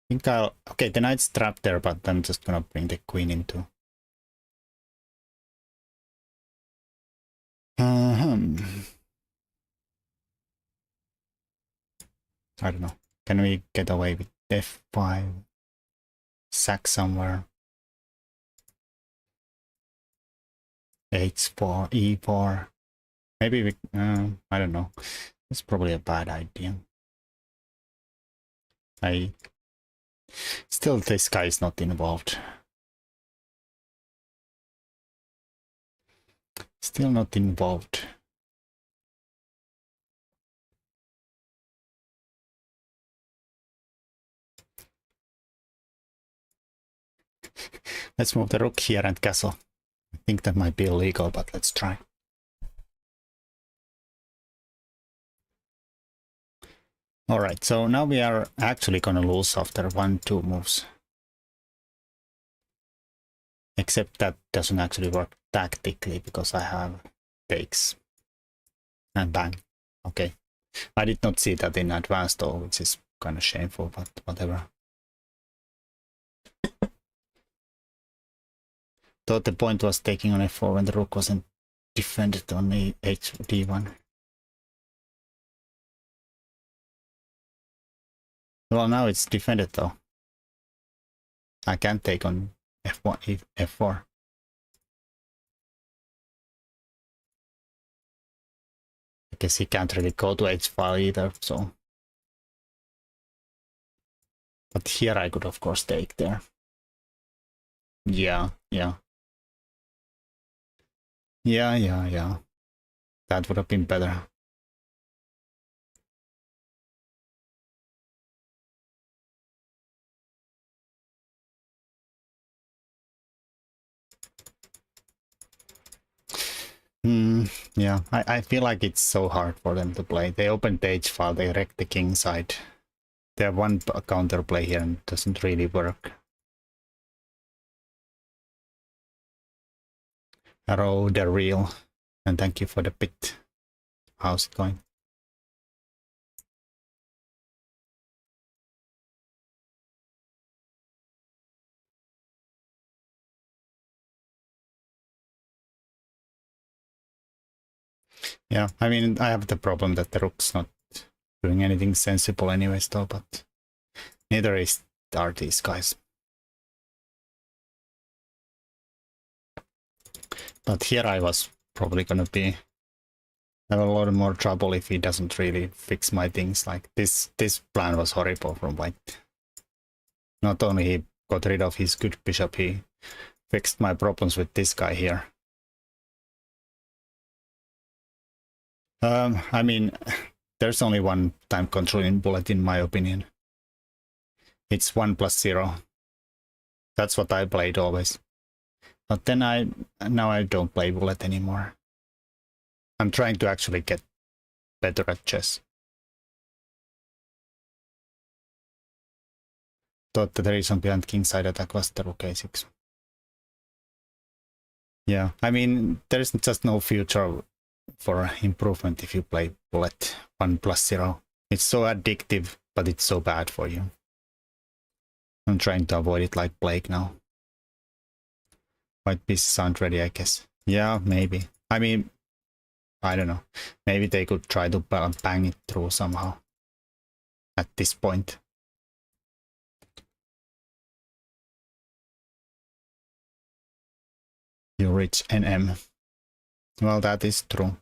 think I'll... Okay, the knight's trapped there, but I'm just gonna bring the queen into... I don't know. Can we get away with f5? Sack somewhere. h4, e4. Maybe we... I don't know. It's probably a bad idea. Still, this guy is not involved. Still not involved. Let's move the rook here and castle. I think that might be illegal, but let's try. Alright, so now we are actually gonna lose after 1-2 moves. Except that doesn't actually work tactically, because I have takes. And bang. Okay. I did not see that in advance though, which is kind of shameful, but whatever. Thought the point was taking on f4 when the rook wasn't defended on the hd1. Well, now it's defended though. I can't take on f1, f4. I guess he can't really go to h5 either, so. But here I could of course take there. Yeah. That would have been better. Yeah, I feel like it's so hard for them to play. They open the h file, they wreck the king side. They have one counter play here and it doesn't really work. Hello, they're real. And thank you for the bit. How's it going? Yeah, I mean, I have the problem that the rook's not doing anything sensible anyways though, but neither are these guys. But here I was probably gonna have a lot more trouble if he doesn't really fix my things. Like this plan was horrible from white. Not only he got rid of his good bishop, he fixed my problems with this guy here. I mean, there's only one time controlling bullet in my opinion. It's 1+0. That's what I played always. But then now I don't play bullet anymore. I'm trying to actually get better at chess. Thought that the reason behind kingside attack was the rook a6. Yeah, I mean, there is just no future for improvement if you play bullet 1+0. It's so addictive, but it's so bad for you. I'm trying to avoid it like plague now. White pieces aren't ready, I guess. Yeah, maybe. I mean, I don't know. Maybe they could try to bang it through somehow at this point. You reach NM. Well, that is true.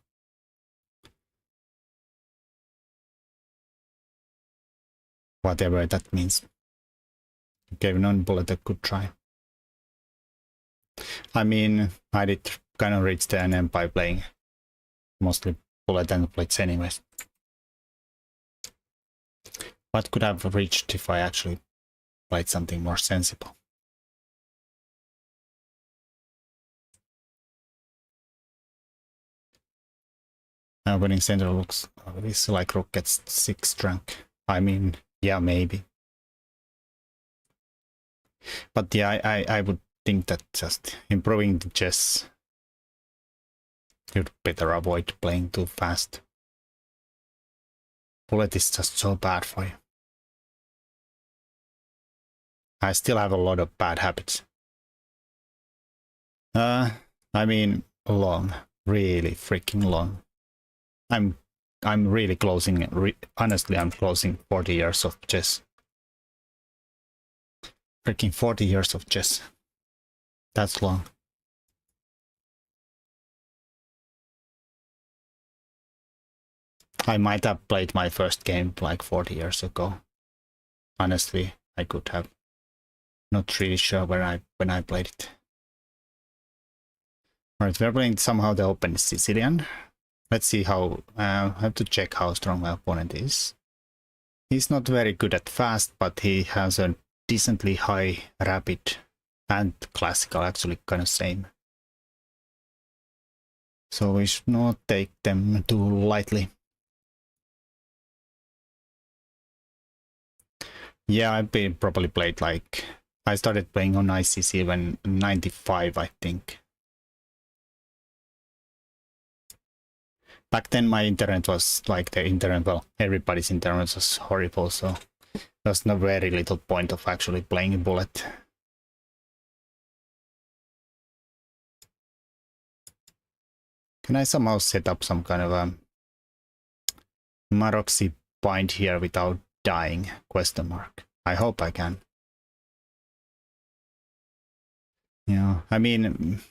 Whatever that means. Gave non-bullet a good try. I mean, I did kind of reach the NM by playing mostly bullet and blitz anyways. What could have reached if I actually played something more sensible? Winning center looks this like rook gets 6 drunk. I mean, yeah, maybe. But yeah, I would think that just improving the chess, you'd better avoid playing too fast. Bullet is just so bad for you. I still have a lot of bad habits. I mean, long, really freaking long. I'm really closing, honestly, I'm closing 40 years of chess. Freaking 40 years of chess. That's long. I might have played my first game like 40 years ago. Honestly, I could have. Not really sure when I played it. Alright, we're playing somehow the open Sicilian. Let's see how, I have to check how strong my opponent is. He's not very good at fast, but he has a decently high rapid and classical, actually kind of same. So we should not take them too lightly. Yeah, I've been probably played like, I started playing on ICC when 95, I think. Back then my internet was like the internet, well, everybody's internet was horrible, so there's no very little point of actually playing a bullet. Can I somehow set up some kind of a Maroxy bind here without dying? Question mark. I hope I can. Yeah, I mean,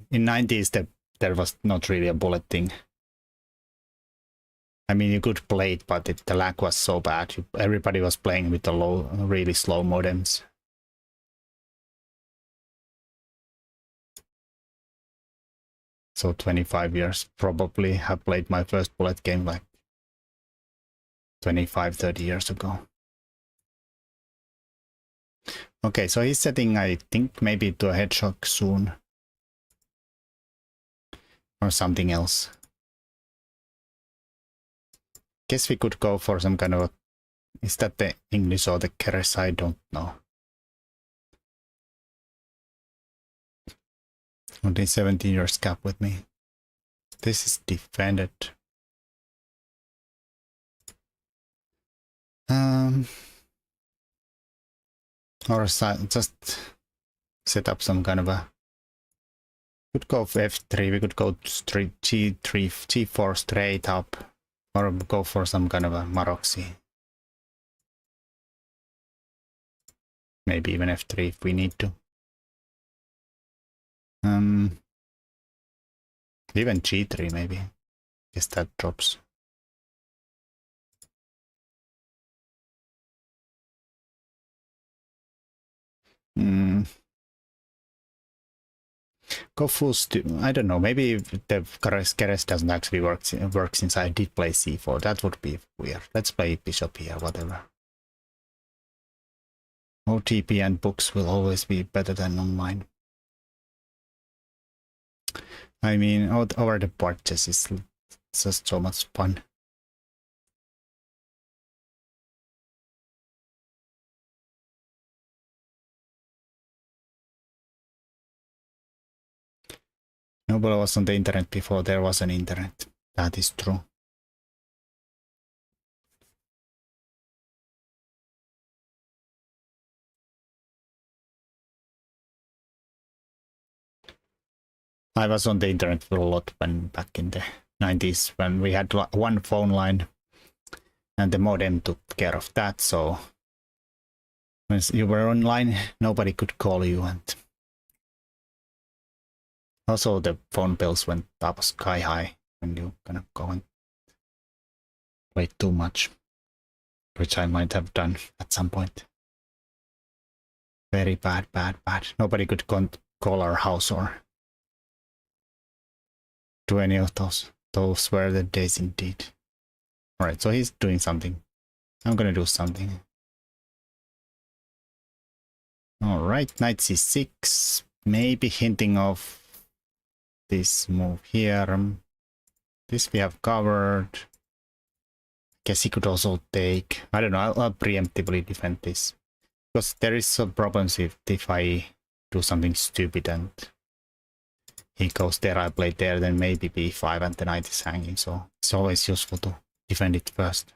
in 90s there was not really a bullet thing. I mean, you could play it, but the lag was so bad. Everybody was playing with the really slow modems. So 25 years, probably have played my first bullet game like 25, 30 years ago. Okay, so he's setting, I think, maybe to a hedgehog soon. Or something else. Guess we could go for some kind of a... Is that the English or the Keres? I don't know. Only 17 years cap with me. This is defended. Or just set up some kind of a... Could go for F3, we could go straight G3, G4 straight up. Or go for some kind of a Maroxy. Maybe even F3 if we need to. Even G3 maybe. Guess that drops. Go full I don't know, maybe if the Keres doesn't actually work since I did play C4. That would be weird. Let's play bishop here, whatever. OTP and books will always be better than online. I mean, over the board chess is just so much fun. Nobody was on the internet before there was an internet. That is true. I was on the internet for a lot when back in the 90s when we had one phone line and the modem took care of that, so when you were online nobody could call you, and also the phone bills went up sky high when you kind of go and play too much, which I might have done at some point. Very bad. Nobody could call our house or do any of those. Those were the days indeed. Alright, so he's doing something. I'm gonna do something. Alright, knight c6. Maybe hinting of this move here. This we have covered. Guess he could also take. I don't know, I'll preemptively defend this. Because there is some problems if I do something stupid and he goes there, I play there, then maybe b5 and the knight is hanging, so it's always useful to defend it first.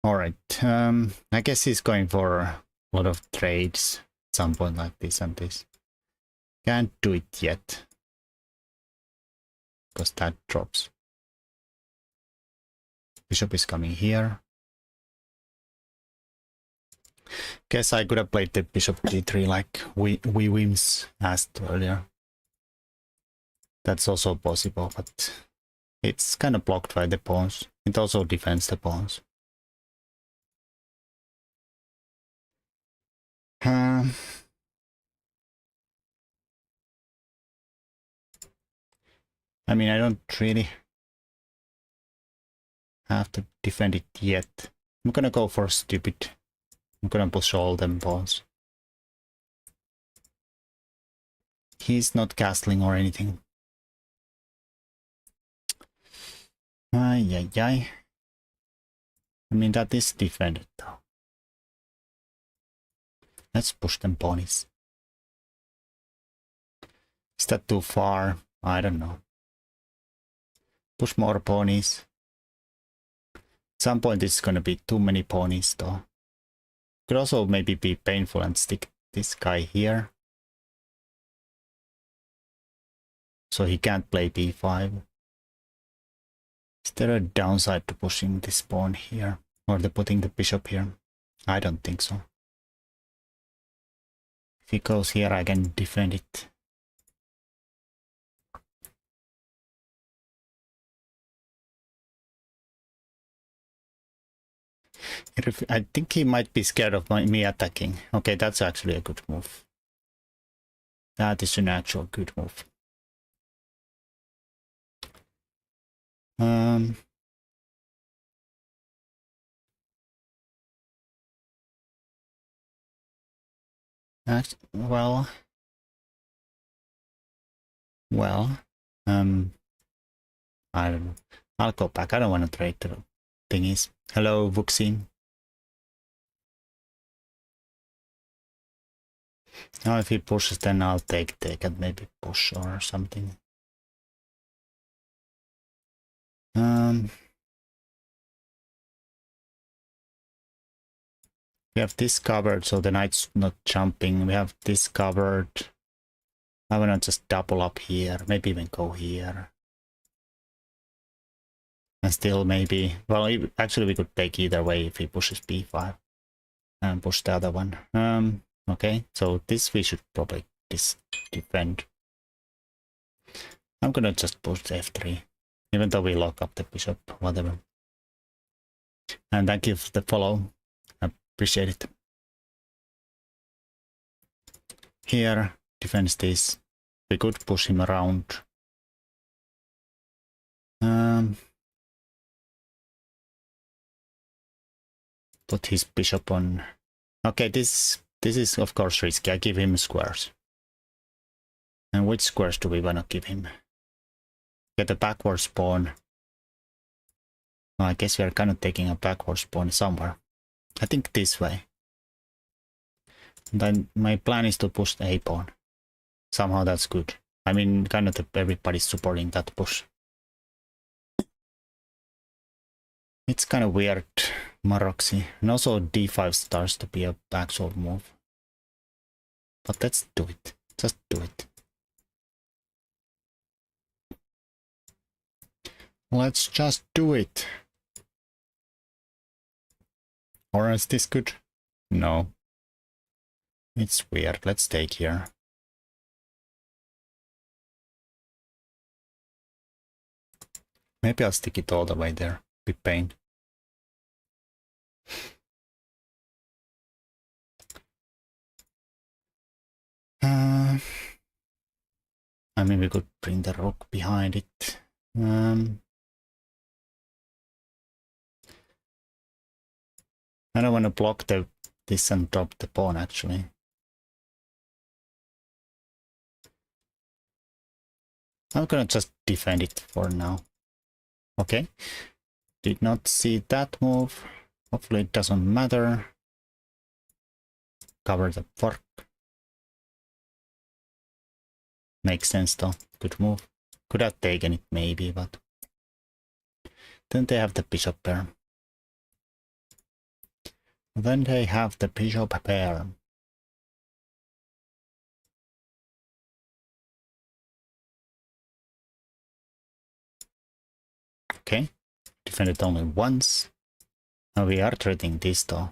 Alright, I guess he's going for a lot of trades at some point, like this and this. Can't do it yet, because that drops. Bishop is coming here. Guess I could have played the bishop g3 like we Wims asked earlier. That's also possible, but it's kind of blocked by the pawns. It also defends the pawns. I mean, I don't really have to defend it yet. I'm gonna go for stupid. I'm gonna push all them pawns. He's not castling or anything. Ay. I mean, that is defended though. Let's push them ponies. Is that too far? I don't know. Push more pawnies. At some point it's gonna be too many pawnies though. Could also maybe be painful and stick this guy here. So he can't play b5. Is there a downside to pushing this pawn here? Or the putting the bishop here? I don't think so. If he goes here, I can defend it. I think he might be scared of me attacking. Okay, that's actually a good move. That is an actual good move. Well, I don't know. I'll go back. I don't want to trade the thingies. Hello, Vuxin. Now if he pushes, then I'll take and maybe push or something. We have this covered, so the knight's not jumping. We have this covered. I wanna just double up here, maybe even go here. And still maybe, well, actually we could take either way if he pushes b5 and push the other one. Okay, so this we should probably defend. I'm gonna just push f3, even though we lock up the bishop, whatever. And thank you for the follow. I appreciate it. Here, defends this. We could push him around. Put his bishop on. Okay, this is of course risky. I give him squares. And which squares do we want to give him? Get a backwards pawn. Well, I guess we are kind of taking a backwards pawn somewhere. I think this way. And then my plan is to push the a pawn. Somehow that's good. I mean, kind of everybody's supporting that push. It's kind of weird, Maroxy. And also d5 starts to be a backsword move. But let's do it. Just do it. Let's just do it. Or is this good? No. It's weird. Let's take here. Maybe I'll stick it all the way there. Be pain. I mean, we could bring the rook behind it. I don't want to block this and drop the pawn, actually. I'm gonna just defend it for now. Okay. Did not see that move. Hopefully it doesn't matter. Cover the fork. Makes sense though. Good move. Could have taken it maybe, but then they have the bishop pair. Then they have the bishop pair. Okay. Defended only once. Now we are threatening this though.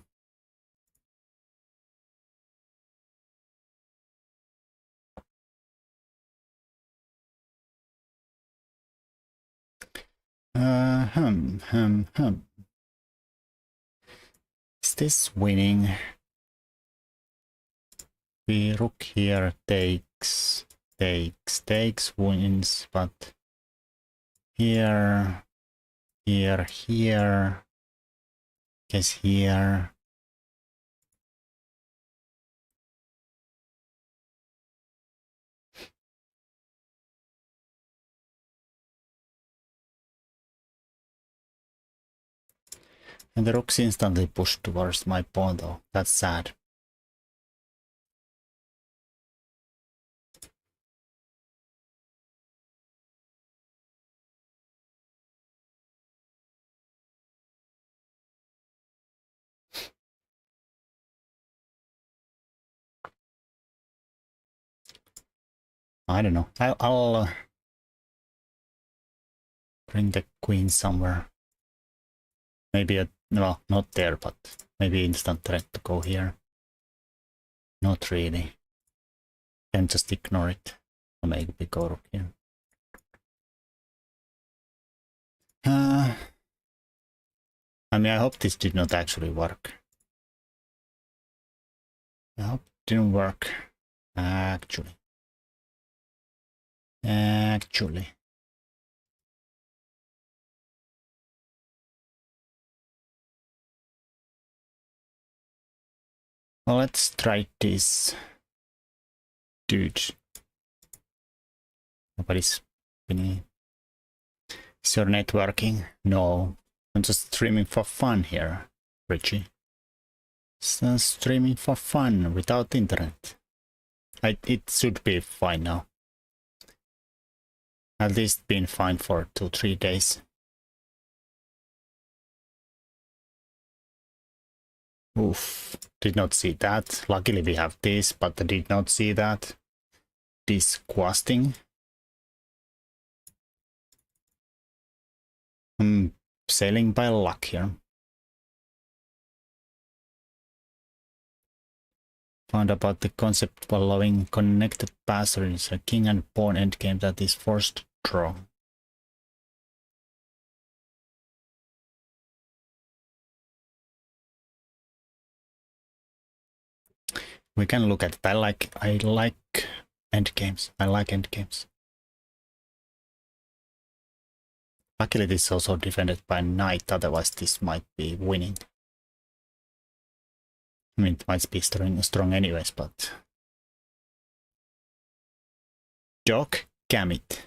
Is this winning? The rook here takes, wins, but here, guess here. And the rook's instantly pushed towards my pawn though. That's sad. I don't know. I'll bring the queen somewhere. Maybe well, not there, but maybe instant threat to go here. Not really. Can just ignore it. Or maybe go rook here. I mean, I hope this did not actually work. I hope it didn't work. Actually. Well, let's try this. Dude. Nobody's winning. Is your networking? No. I'm just streaming for fun here, Richie. So streaming for fun without internet. It should be fine now. At least been fine for 2-3 days. Oof, did not see that. Luckily we have this, but I did not see that. Disgusting. I'm sailing by luck here. Found about the concept while allowing connected passes a king and pawn endgame that is forced draw. We can look at it. I like endgames. I like endgames. Luckily this is also defended by knight, otherwise this might be winning. I mean, it might be strong anyways, but... Dog Gamut.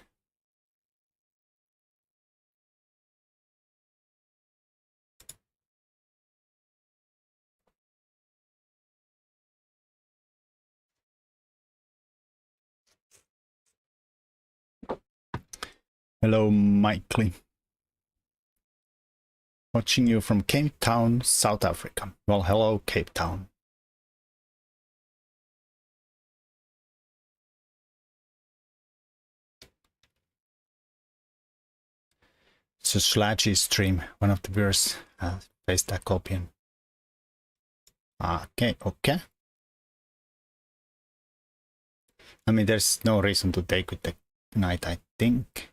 Hello, Mikey. Watching you from Cape Town, South Africa. Well, hello, Cape Town. It's a Sludgy stream. One of the viewers faced a copian. Okay. I mean, there's no reason to take with the knight, I think.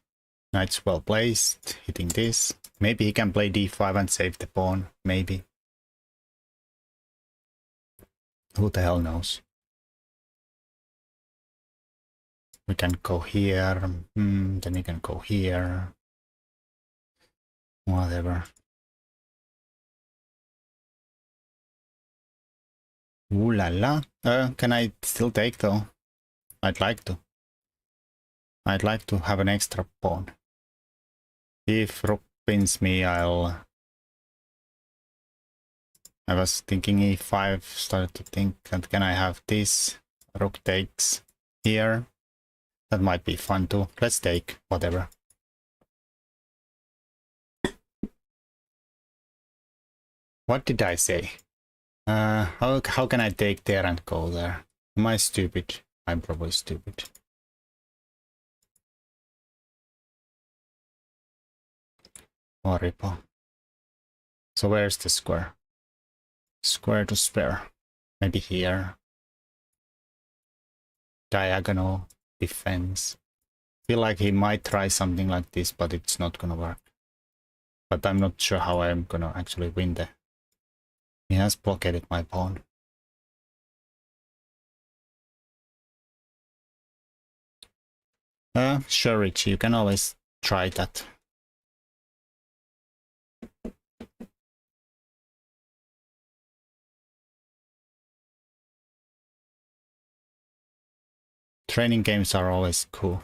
Knight's well placed, hitting this. Maybe he can play d5 and save the pawn. Maybe. Who the hell knows? We can go here. Then we can go here. Whatever. Ooh la la. Can I still take though? I'd like to. I'd like to have an extra pawn. If rook pins me, I was thinking e5, started to think that can I have this? Rook takes here. That might be fun too. Let's take, whatever. What did I say? How can I take there and go there? Am I stupid? I'm probably stupid. Horrible. So where's the square? Square to spare. Maybe here. Diagonal defense. Feel like he might try something like this, but it's not gonna work. But I'm not sure how I'm gonna actually win the... He has blockaded my pawn. Sure, Richie, you can always try that. Training games are always cool.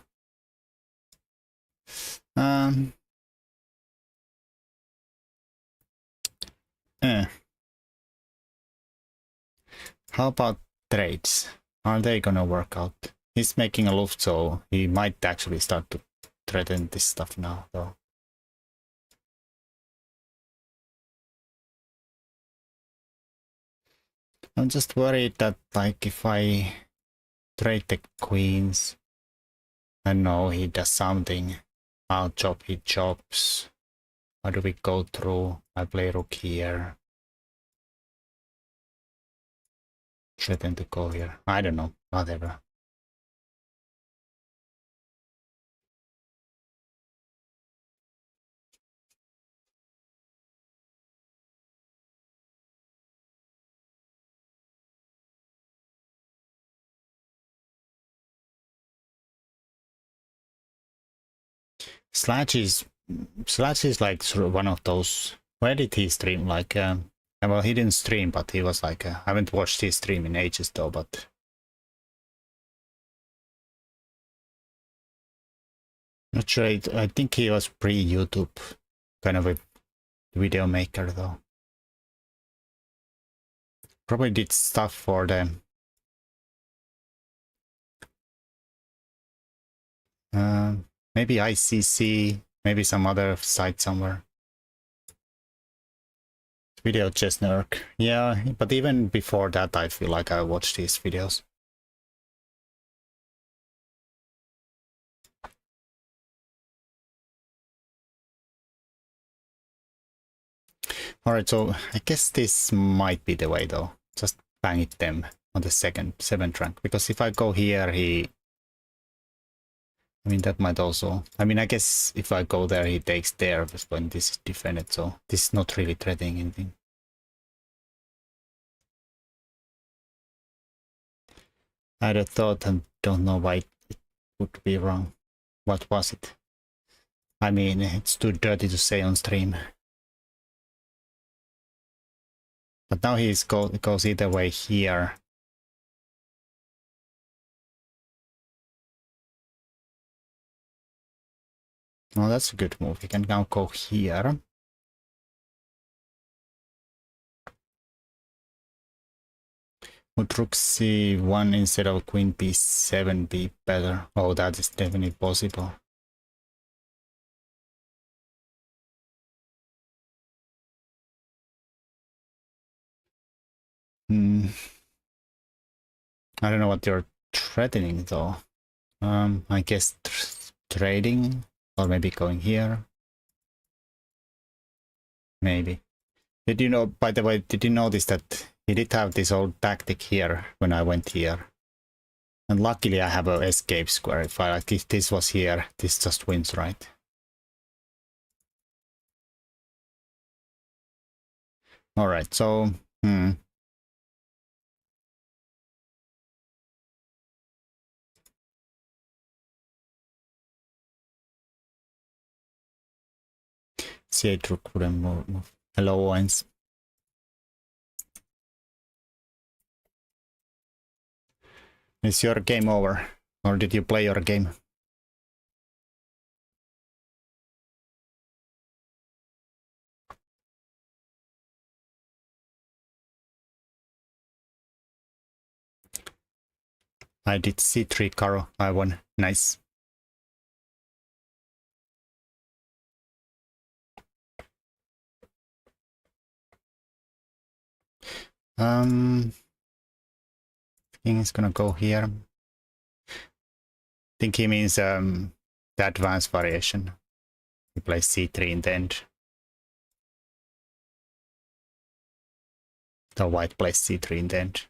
How about trades? Are they gonna work out? He's making a luft, so he might actually start to threaten this stuff now, though. I'm just worried that, like, if I trade the queens, I know he does something. I'll chop, he chops. How do we go through? I play rook here. Threaten to go here. I don't know. Whatever. Slash is like sort of one of those. Where did he stream? Like, well, he didn't stream, but he was like, I haven't watched his stream in ages though, but not sure. I think he was pre-YouTube, kind of a video maker though. Probably did stuff for them. Maybe ICC, maybe some other site somewhere. Video Chess Network. Yeah, but even before that, I feel like I watched his videos. Alright, so I guess this might be the way though. Just bang it them on the seventh rank. Because if I go here, I mean, that might also... I mean, I guess if I go there, he takes there when this is defended, so this is not really threatening anything. I had a thought and don't know why it would be wrong. What was it? I mean, it's too dirty to say on stream. But now he goes either way here. Oh, that's a good move. He can now go here. Would rook c1 instead of queen b7 be better? Oh, that is definitely possible. I don't know what you're threatening though. I guess trading, or maybe going here. Maybe. Did you know, by the way, did you notice that he did have this old tactic here when I went here? And luckily I have an escape square. If this was here, this just wins, right? Alright, so... C8 rook wouldn't move. Hello, Owens. Is your game over? Or did you play your game? I did C3 Caro. I won. Nice. King is gonna go here. I think he means the advanced variation. He plays C3 in the end. The white plays C3 in the end.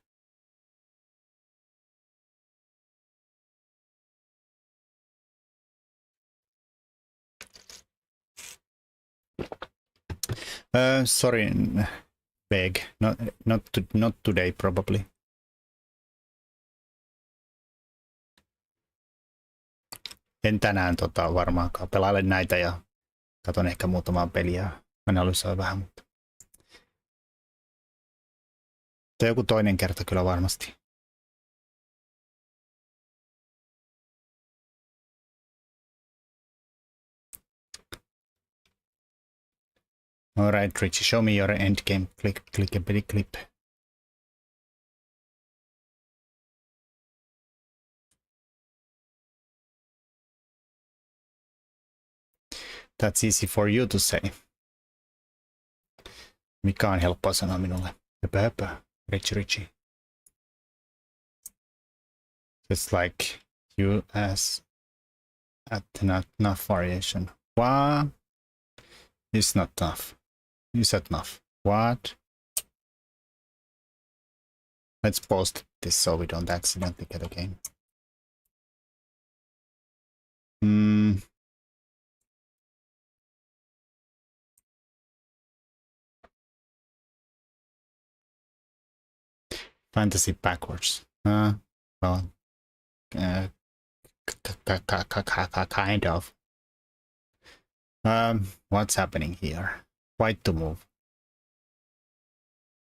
Sorry, beg. Not today probably. En tänään varmaankaan. Pelailen näitä ja katon ehkä muutamaa peliä. Analysoin vähän, mutta joku toinen kerta kyllä varmasti. Alright, Richie, show me your endgame. Click a big clip. That's easy for you to say. Mikä on helppoa sanoa minulle? Höpö, Richie. It's like you as not enough variation. What? It's not enough. Is that enough? What? Let's post this so we don't accidentally get a game. Fantasy backwards. Well, kind of. What's happening here? White to move.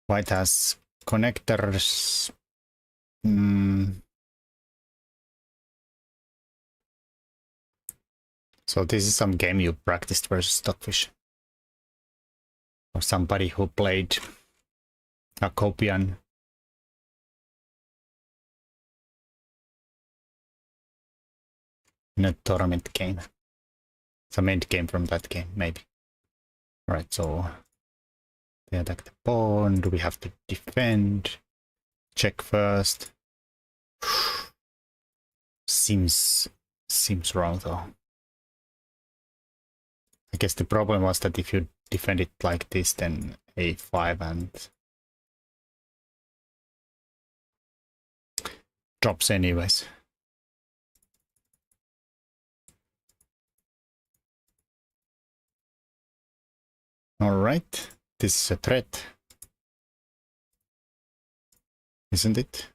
White has connectors. So this is some game you practiced versus Stockfish. Or somebody who played a Copian. In a tournament game. Some end game from that game, maybe. Alright, so they attack the pawn. Do we have to defend? Check first. Seems wrong though. I guess the problem was that if you defend it like this, then a5 and drops anyways. Alright, this is a threat, isn't it?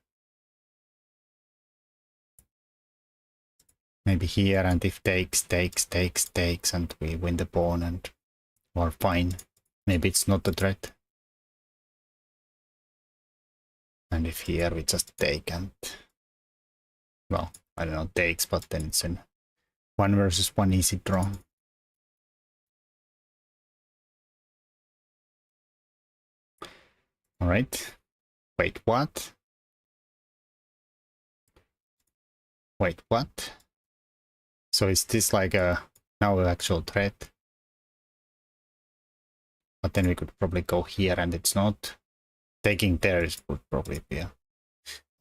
Maybe here, and if takes, and we win the pawn and we're fine. Maybe it's not a threat. And if here we just take and, well, I don't know, takes, but then it's an 1 versus 1 easy draw. Alright. Wait, what? Wait, what? So is this like a now an actual threat? But then we could probably go here and it's not. Taking there would probably be a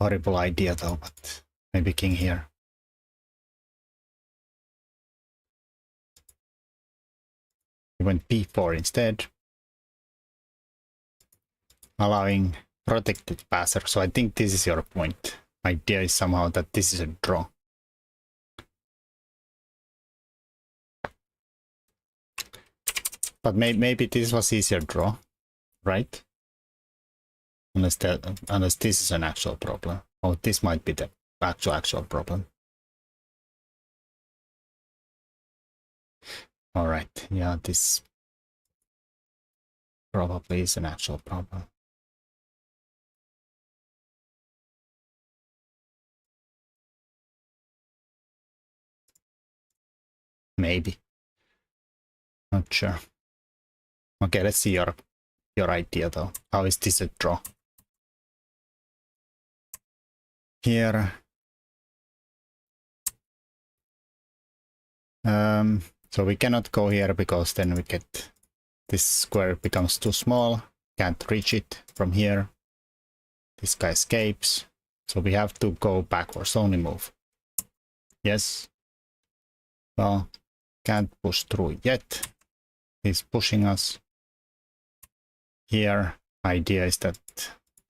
horrible idea though, but maybe king here. We went b4 instead. Allowing protected passer. So I think this is your point. My idea is somehow that this is a draw. But maybe this was easier draw, right? Unless this is an actual problem. Oh, this might be the actual problem. All right, yeah, this probably is an actual problem. Maybe. Not sure. Okay, let's see your idea though. How is this a draw? Here. So we cannot go here because then we get this square becomes too small. Can't reach it from here. This guy escapes. So we have to go backwards, only move. Yes. Well, can't push through yet. He's pushing us. Here, idea is that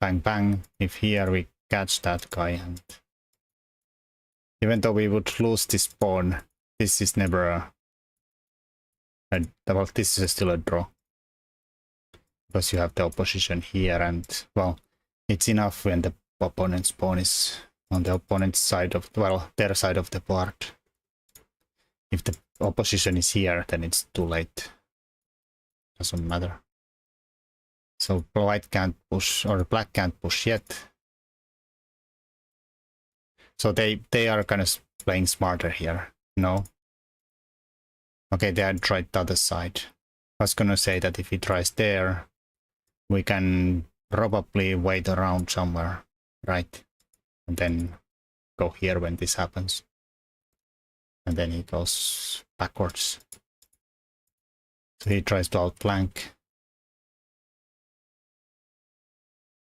bang bang, if here we catch that guy, and even though we would lose this pawn, this is never well, this is still a draw. Because you have the opposition here, and well, it's enough when the opponent's pawn is on the opponent's side of, well, their side of the board. If the opposition is here, then it's too late. Doesn't matter. So white can't push, or black can't push yet. So they are kind of playing smarter here. No. Okay, they had tried the other side. I was gonna say that if he tries there, we can probably wait around somewhere, right? And then go here when this happens. And then he goes backwards. So he tries to outflank.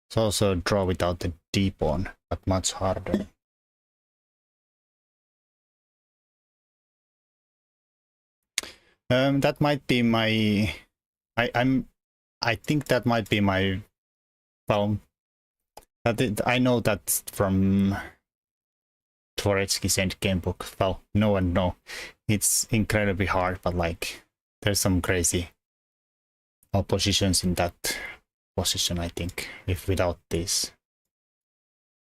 It's also a draw without the D pawn, but much harder. That might be my. I think that might be my. Well, I know that from Dvoretsky's endgame book. Well, no one know. It's incredibly hard, but like there's some crazy oppositions in that position, I think. If without this,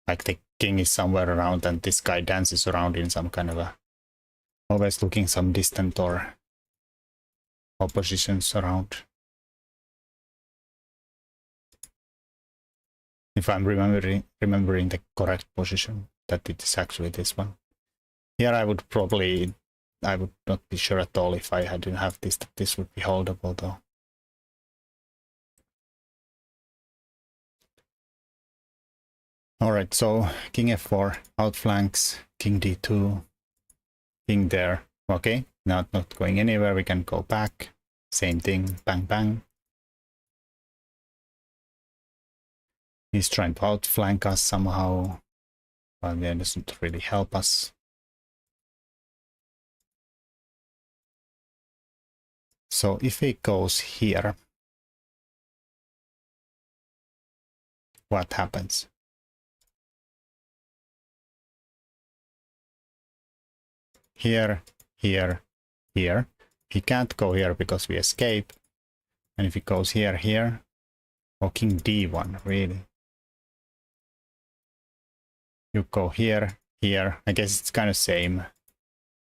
like the king is somewhere around and this guy dances around in some kind of a always looking some distant or oppositions around. If I'm remembering the correct position, that it is actually this one. Here I would not be sure at all if I hadn't have this, that this would be holdable though. Alright, so king f4, outflanks, king d2, king there. Okay, not going anywhere, we can go back. Same thing, bang bang. He's trying to outflank us somehow, but that doesn't really help us. So if he goes here, what happens? Here, here, here. He can't go here because we escape. And if he goes here, here, oh, king d1, really? You go here, here. I guess it's kind of same.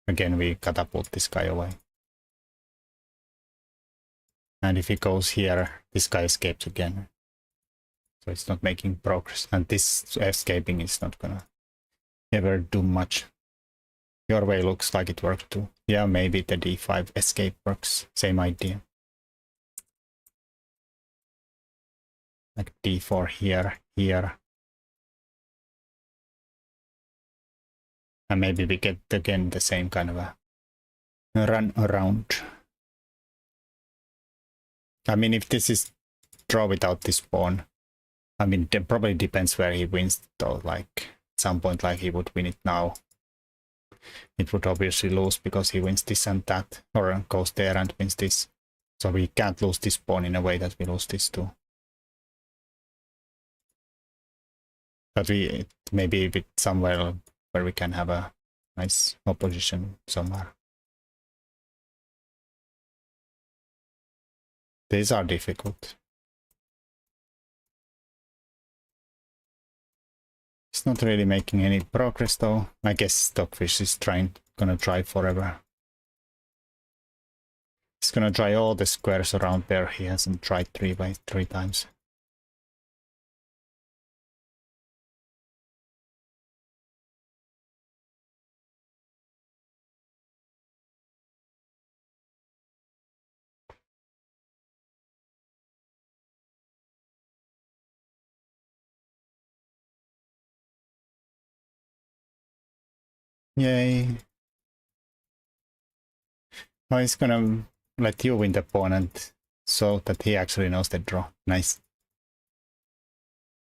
Again, we catapult this guy away. And if he goes here, this guy escapes again. So it's not making progress. And this escaping is not gonna ever do much. Your way looks like it worked too. Yeah, maybe the d5 escape works. Same idea. Like d4 here, here. And maybe we get again the same kind of a run around. I mean, if this is draw without this pawn, I mean, it probably depends where he wins though. Like at some point, like he would win it now. It would obviously lose because he wins this and that, or goes there and wins this. So we can't lose this pawn in a way that we lose this too. But we maybe a bit somewhere where we can have a nice opposition somewhere. These are difficult. It's not really making any progress though. I guess Stockfish is gonna try forever. He's gonna try all the squares around there. He hasn't tried three times. Yay. Oh, he's gonna let you win the pawn and so that he actually knows the draw. Nice.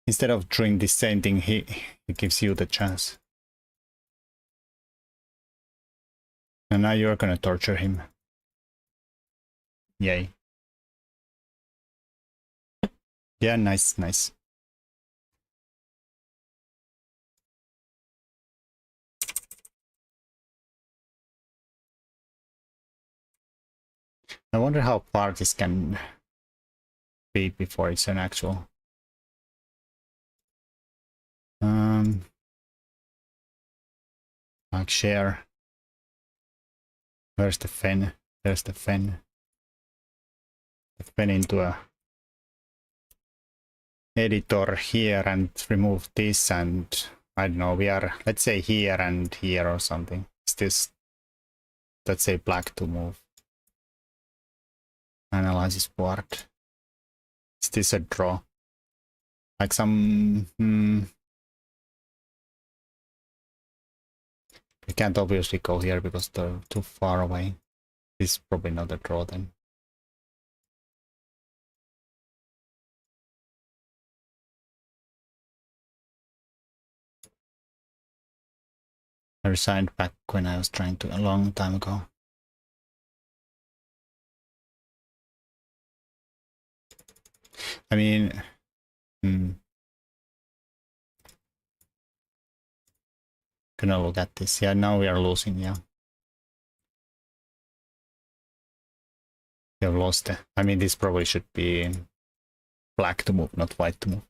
Instead of doing the same thing, he gives you the chance. And now you're gonna torture him. Yay. Yeah, nice, nice. I wonder how far this can be before it's an actual. Like share. Where's the fen? There's the fen. The fen into a editor here and remove this, and I don't know, we are, let's say here and here or something. Is this, let's say black to move. Analysis board. Is this a draw? Like some... We can't obviously go here because they're too far away. This is probably not a draw then. I resigned back when I was trying to a long time ago. I mean, gonna look at this. Yeah, now we are losing. Yeah, we have lost. I mean, this probably should be black to move, not white to move.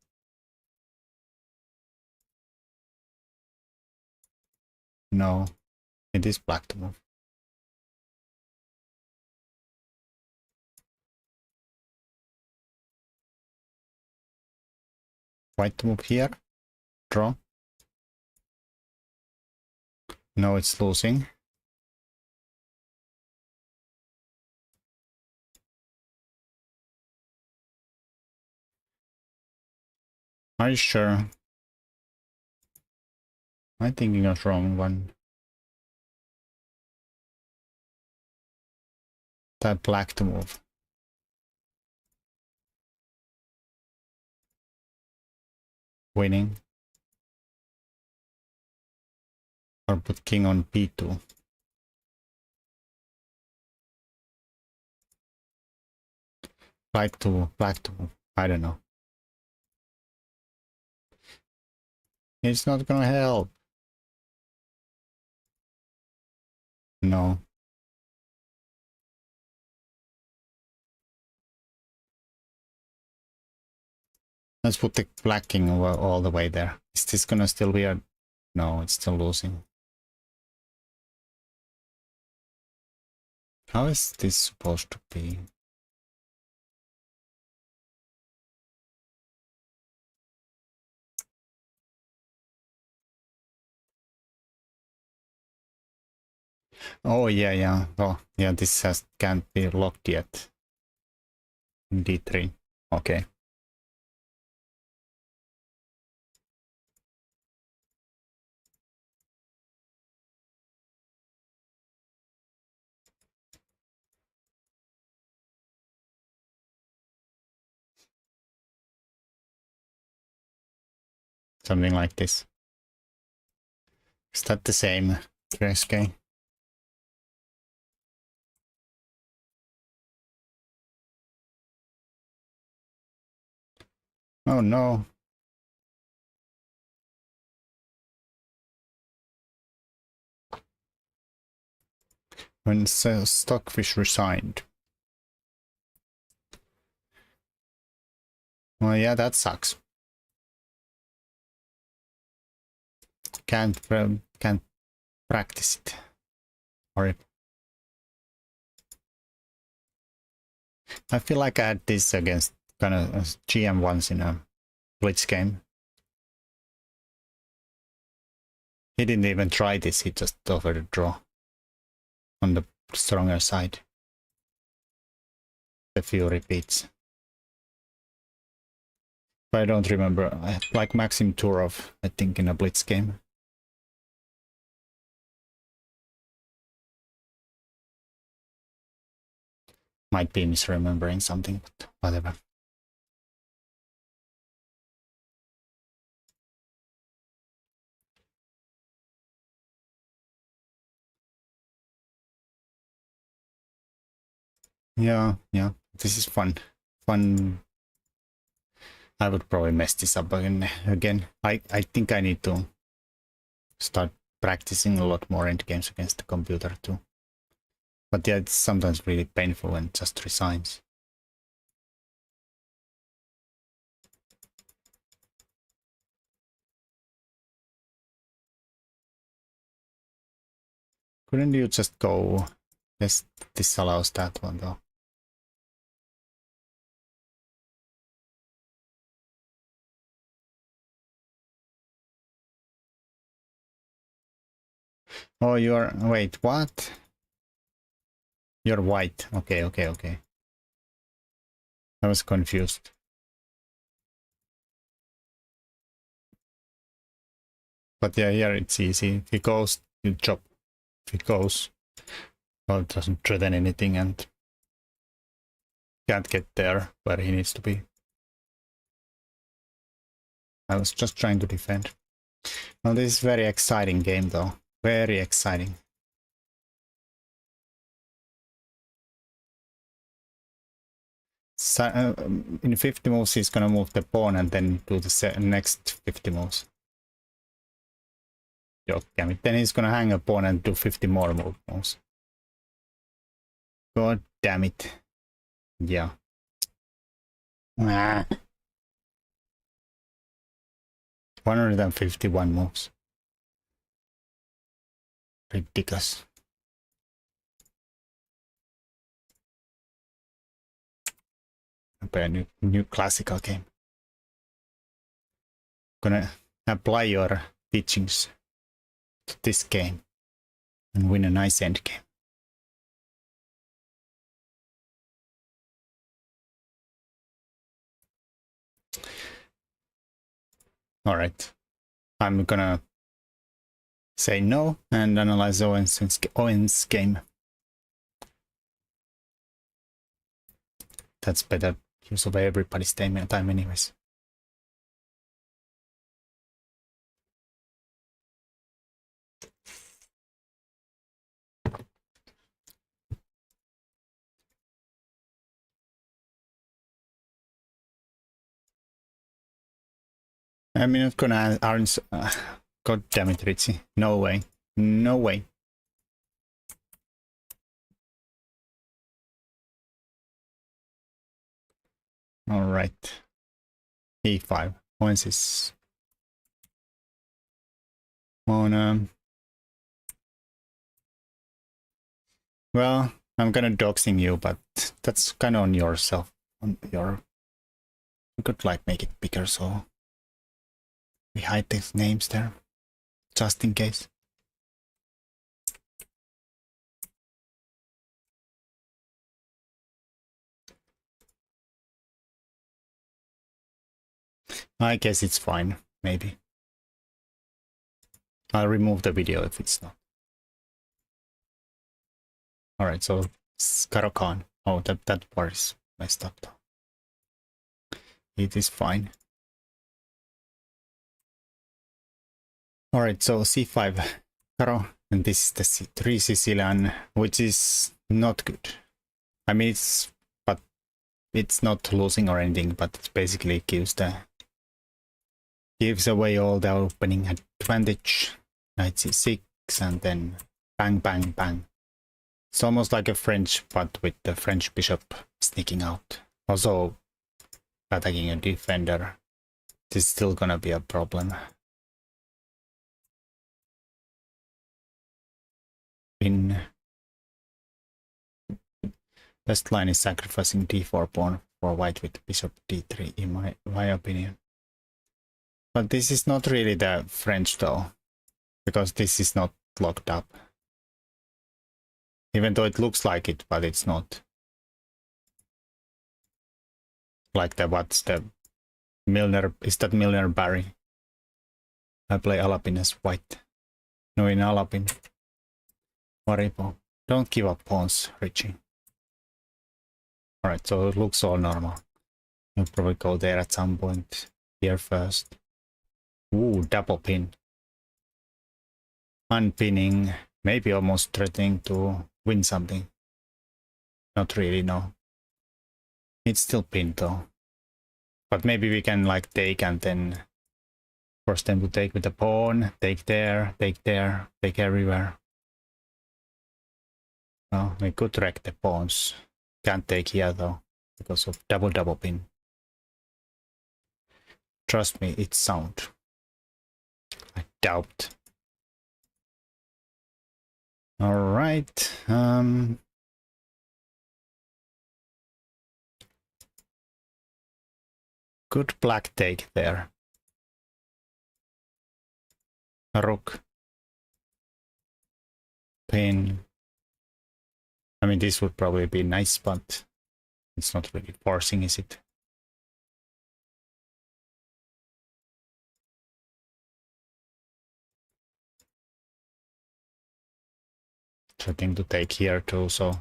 No, it is black to move. White to move here. Draw. No, it's losing. Are you sure? Am I thinking of wrong one? That black to move. Winning. Or put king on b2. Black to move. I don't know. It's not gonna help. No. Let's put the black king all the way there. Is this gonna still be a... No, it's still losing. How is this supposed to be? Oh, yeah. Oh, yeah, this can't be locked yet. D3. Okay. Something like this. Is that the same? 3SK? Oh no. When Stockfish resigned. Well, yeah, that sucks. Can't practice it. Horrible. I feel like I had this against kind of GM once in a Blitz game. He didn't even try this, he just offered a draw on the stronger side. A few repeats. But I don't remember. Like Maxim Turov, I think, in a Blitz game. Might be misremembering something, but whatever. Yeah. This is fun. I would probably mess this up again. I think I need to start practicing a lot more endgames against the computer too. But yeah, it's sometimes really painful when it just resigns. Couldn't you just go... Yes, this allows that one though. Oh, you're... Wait, what? You're white. Okay. I was confused. But yeah, here it's easy. If he goes, you chop. If he goes, well, it doesn't threaten anything and can't get there where he needs to be. I was just trying to defend. Well, this is very exciting game though. Very exciting. in 50 moves he's gonna move the pawn and then do the next 50 moves. Damn it. Then he's gonna hang a pawn and do 50 more moves. God damn it. Yeah. 151 moves. Ridiculous. Play a new classical game. Gonna apply your teachings to this game and win a nice end game. All right, I'm gonna say no and analyze Owen's game. That's better use of everybody's time anyways. I'm not gonna answer. God damn it, Richie. No way. No way. Alright. E5. Once is on well, I'm gonna doxing you, but that's kind of on yourself. You could like make it bigger so we hide these names there. Just in case. I guess it's fine, maybe. I'll remove the video if it's not. Alright, so Karakan. Oh, that part is messed up though. It is fine. Alright, so c5 Karo, and this is the c3 Sicilian, which is not good. I mean, it's not losing or anything, but it basically gives away all the opening advantage. Knight c6, and then bang, bang, bang. It's almost like a French, but with the French bishop sneaking out. Also, attacking a defender. This is still gonna be a problem. Best line is sacrificing d4 pawn for white with bishop d3 in my opinion. But this is not really the French though, because this is not locked up. Even though it looks like it, but it's not. Like what's the Milner, is that Milner Barry? I play Alapin as white. No, in Alapin. Maripo. Don't give up pawns, Richie. Alright, so it looks all normal. You'll probably go there at some point. Here first. Ooh, double pin. Unpinning. Maybe almost threatening to win something. Not really, no. It's still pinned though. But maybe we can like take and then force them to take with the pawn. Take there, take everywhere. Oh, we could wreck the pawns. Can't take here though, because of double pin. Trust me, it's sound. I doubt. Alright. Good black take there. A rook. Pin. I mean, this would probably be nice, but it's not really forcing, is it? Trying to take here too, so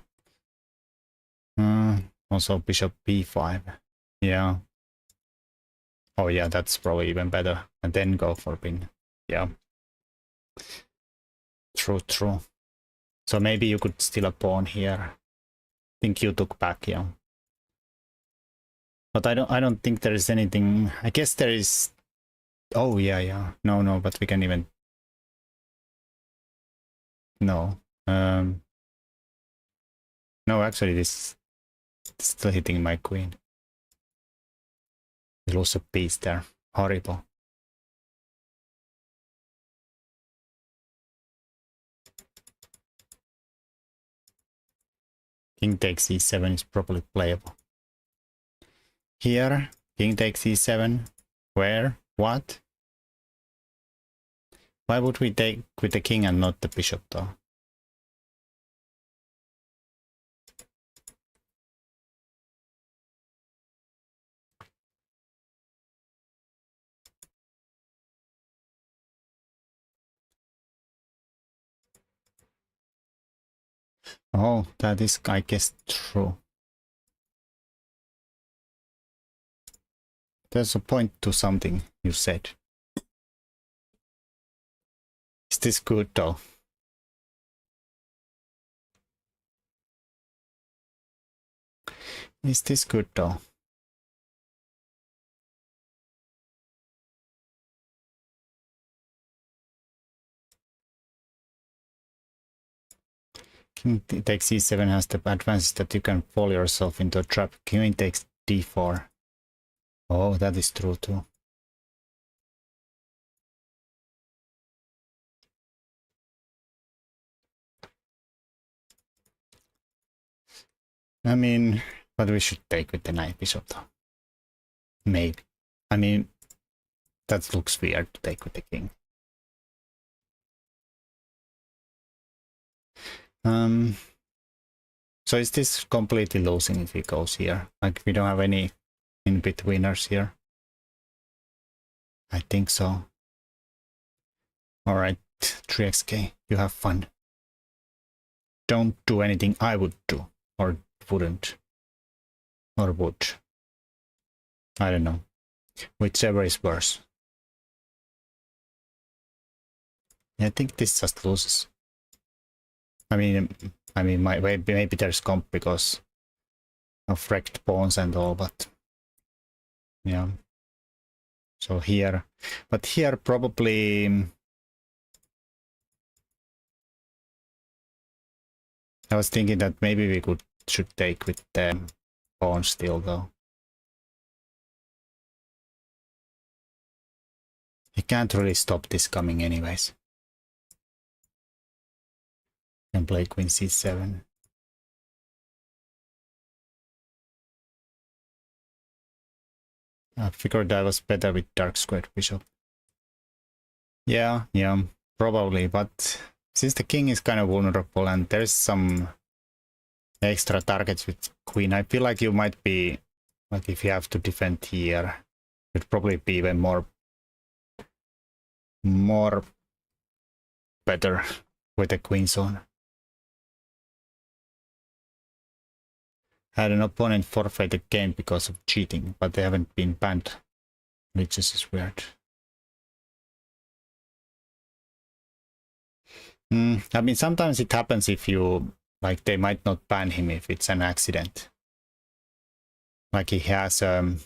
also bishop b5. Yeah. Oh yeah, that's probably even better. And then go for pin. Yeah. True. So maybe you could steal a pawn here. I think you took back, yeah. But I don't think there is anything. I guess there is. Oh yeah. No, but we can even. No. No, actually, this is still hitting my queen. We lost a piece there. Horrible. King takes e7 is probably playable. Here, king takes e7. Where? What? Why would we take with the king and not the bishop though? Oh, that is, I guess, true. There's a point to something you said. Is this good though? Is this good though? King takes e7 has the advantage that you can fall yourself into a trap. King takes d4. Oh, that is true too. I mean, but we should take with the knight bishop though. Maybe. I mean, that looks weird to take with the king. So is this completely losing if he goes here? Like we don't have any in-betweeners here? I think so. Alright, 3xk, you have fun. Don't do anything I would do, or wouldn't, or would. I don't know. Whichever is worse. I think this just loses. I mean, maybe there's comp because of wrecked pawns and all, but yeah. So here, but here probably. I was thinking that maybe we should take with the pawn still though. He can't really stop this coming anyways. Can play queen c7. I figured that was better with dark squared bishop. Yeah, probably, but since the king is kind of vulnerable and there's some extra targets with queen, I feel like you might be, like if you have to defend here, it'd probably be even more better with the queen zone. Had an opponent forfeit the game because of cheating, but they haven't been banned, which is weird. I mean, sometimes it happens if you, like, they might not ban him if it's an accident. Like he has the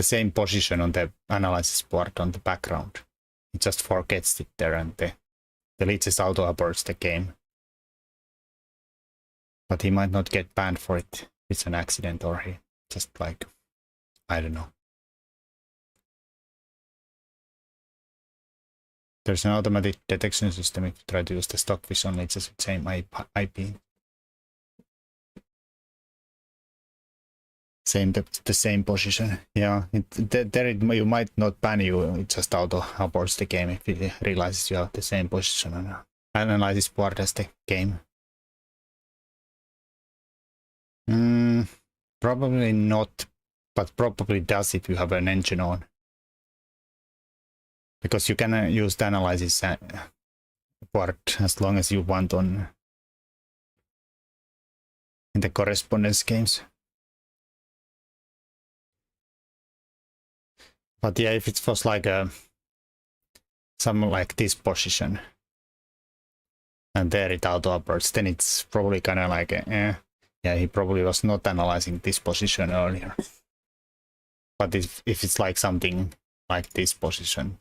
same position on the analysis board on the background. He just forgets it there and the leeches auto aborts the game. But he might not get banned for it. It's an accident, or he just like, I don't know. There's an automatic detection system if you try to use the stockfish only, it's just the same IP. The same position. Yeah, you might not ban you, it just auto aborts the game if it realizes you have the same position and analyzes board as the game. Probably not, but probably does if you have an engine on. Because you can use the analysis board as long as you want on in the correspondence games. But yeah, if it was like something like this position and there it auto aborts, then it's probably kind of like Yeah, he probably was not analyzing this position earlier. But if it's like something like this position,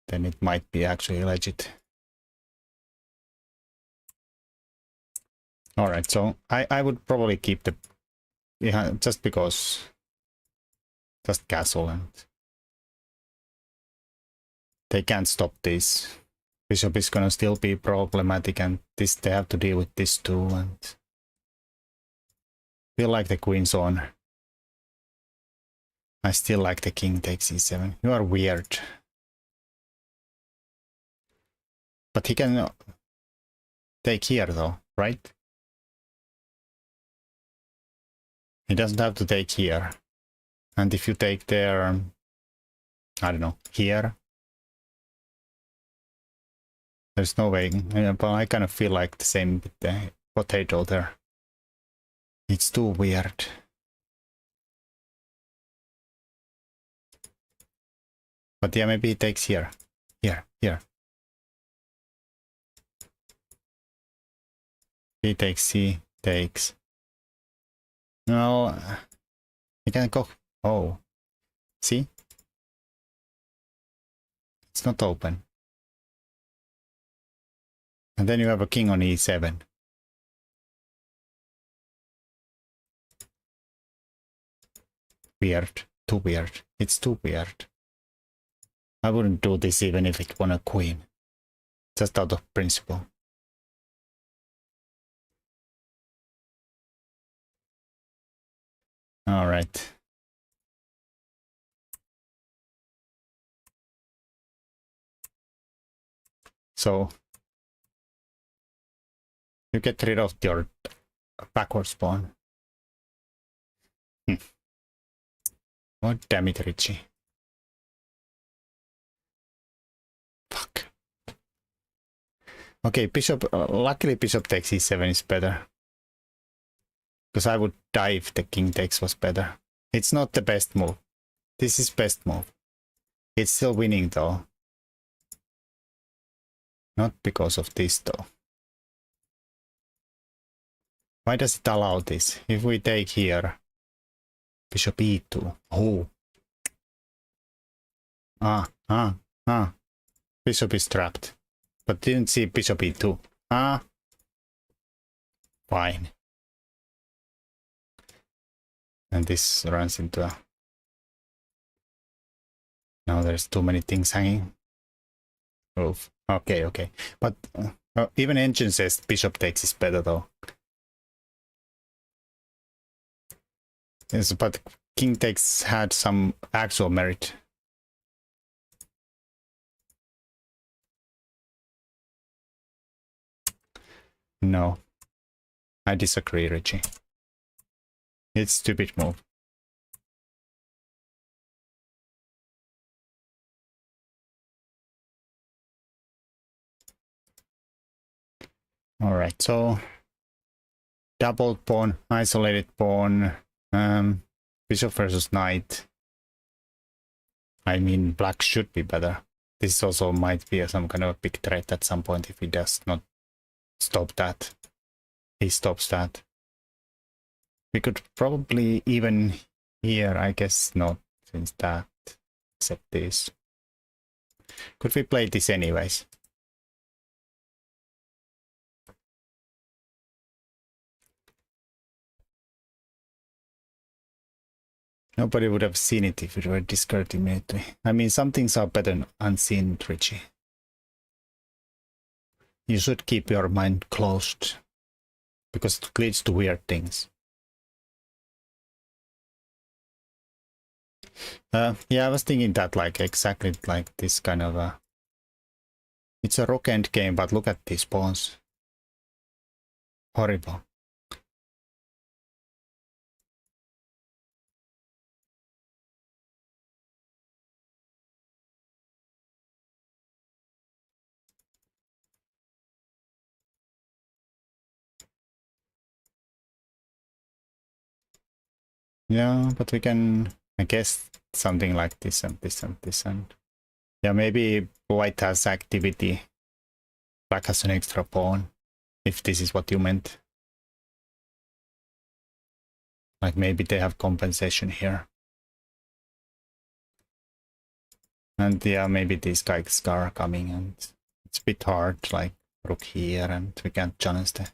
then it might be actually legit. All right, so I would probably keep the, yeah, just because, just castle, and they can't stop this. Bishop is gonna still be problematic, and this they have to deal with this too, and feel like the queen's on. I still like the king takes e7. You are weird. But he can take here though, right? He doesn't have to take here. And if you take there, I don't know, here, there's no way. But I kind of feel like the same with the potato there. It's too weird. But yeah, maybe he takes here. Here. He takes C, takes. No, he can go. Oh, see? It's not open. And then you have a king on e7. Weird. Too weird. It's too weird. I wouldn't do this even if it won a queen. Just out of principle. All right. So you get rid of your backward pawn. Oh, damn it, Richie. Fuck. Okay, bishop. Luckily, bishop takes e7 is better. Because I would die if the king takes was better. It's not the best move. This is best move. It's still winning though. Not because of this though. Why does it allow this? If we take here, bishop e2. Oh. Bishop is trapped. But didn't see bishop e2. Fine. And this runs into a... Now there's too many things hanging. Oof. Okay. But even engine says bishop takes is better though. Yes, but king takes had some actual merit. No. I disagree, Richie. It's a stupid move. Alright, so doubled pawn, isolated pawn, bishop versus knight. I mean, black should be better. This also might be some kind of a big threat at some point if he does not stop that. He stops that. We could probably even here, I guess not, since that, except this. Could we play this anyways? Nobody would have seen it if it were discarded immediately. I mean, some things are better unseen, Richie. You should keep your mind closed, because it leads to weird things. Yeah, I was thinking that like exactly like this kind of a... It's a rook end game, but look at these pawns. Horrible. Yeah, but we can, I guess, something like this and this and this and... Yeah, maybe white has activity. Black has an extra pawn, if this is what you meant. Like maybe they have compensation here. And yeah, maybe these guys are coming and it's a bit hard, like rook here and we can't challenge the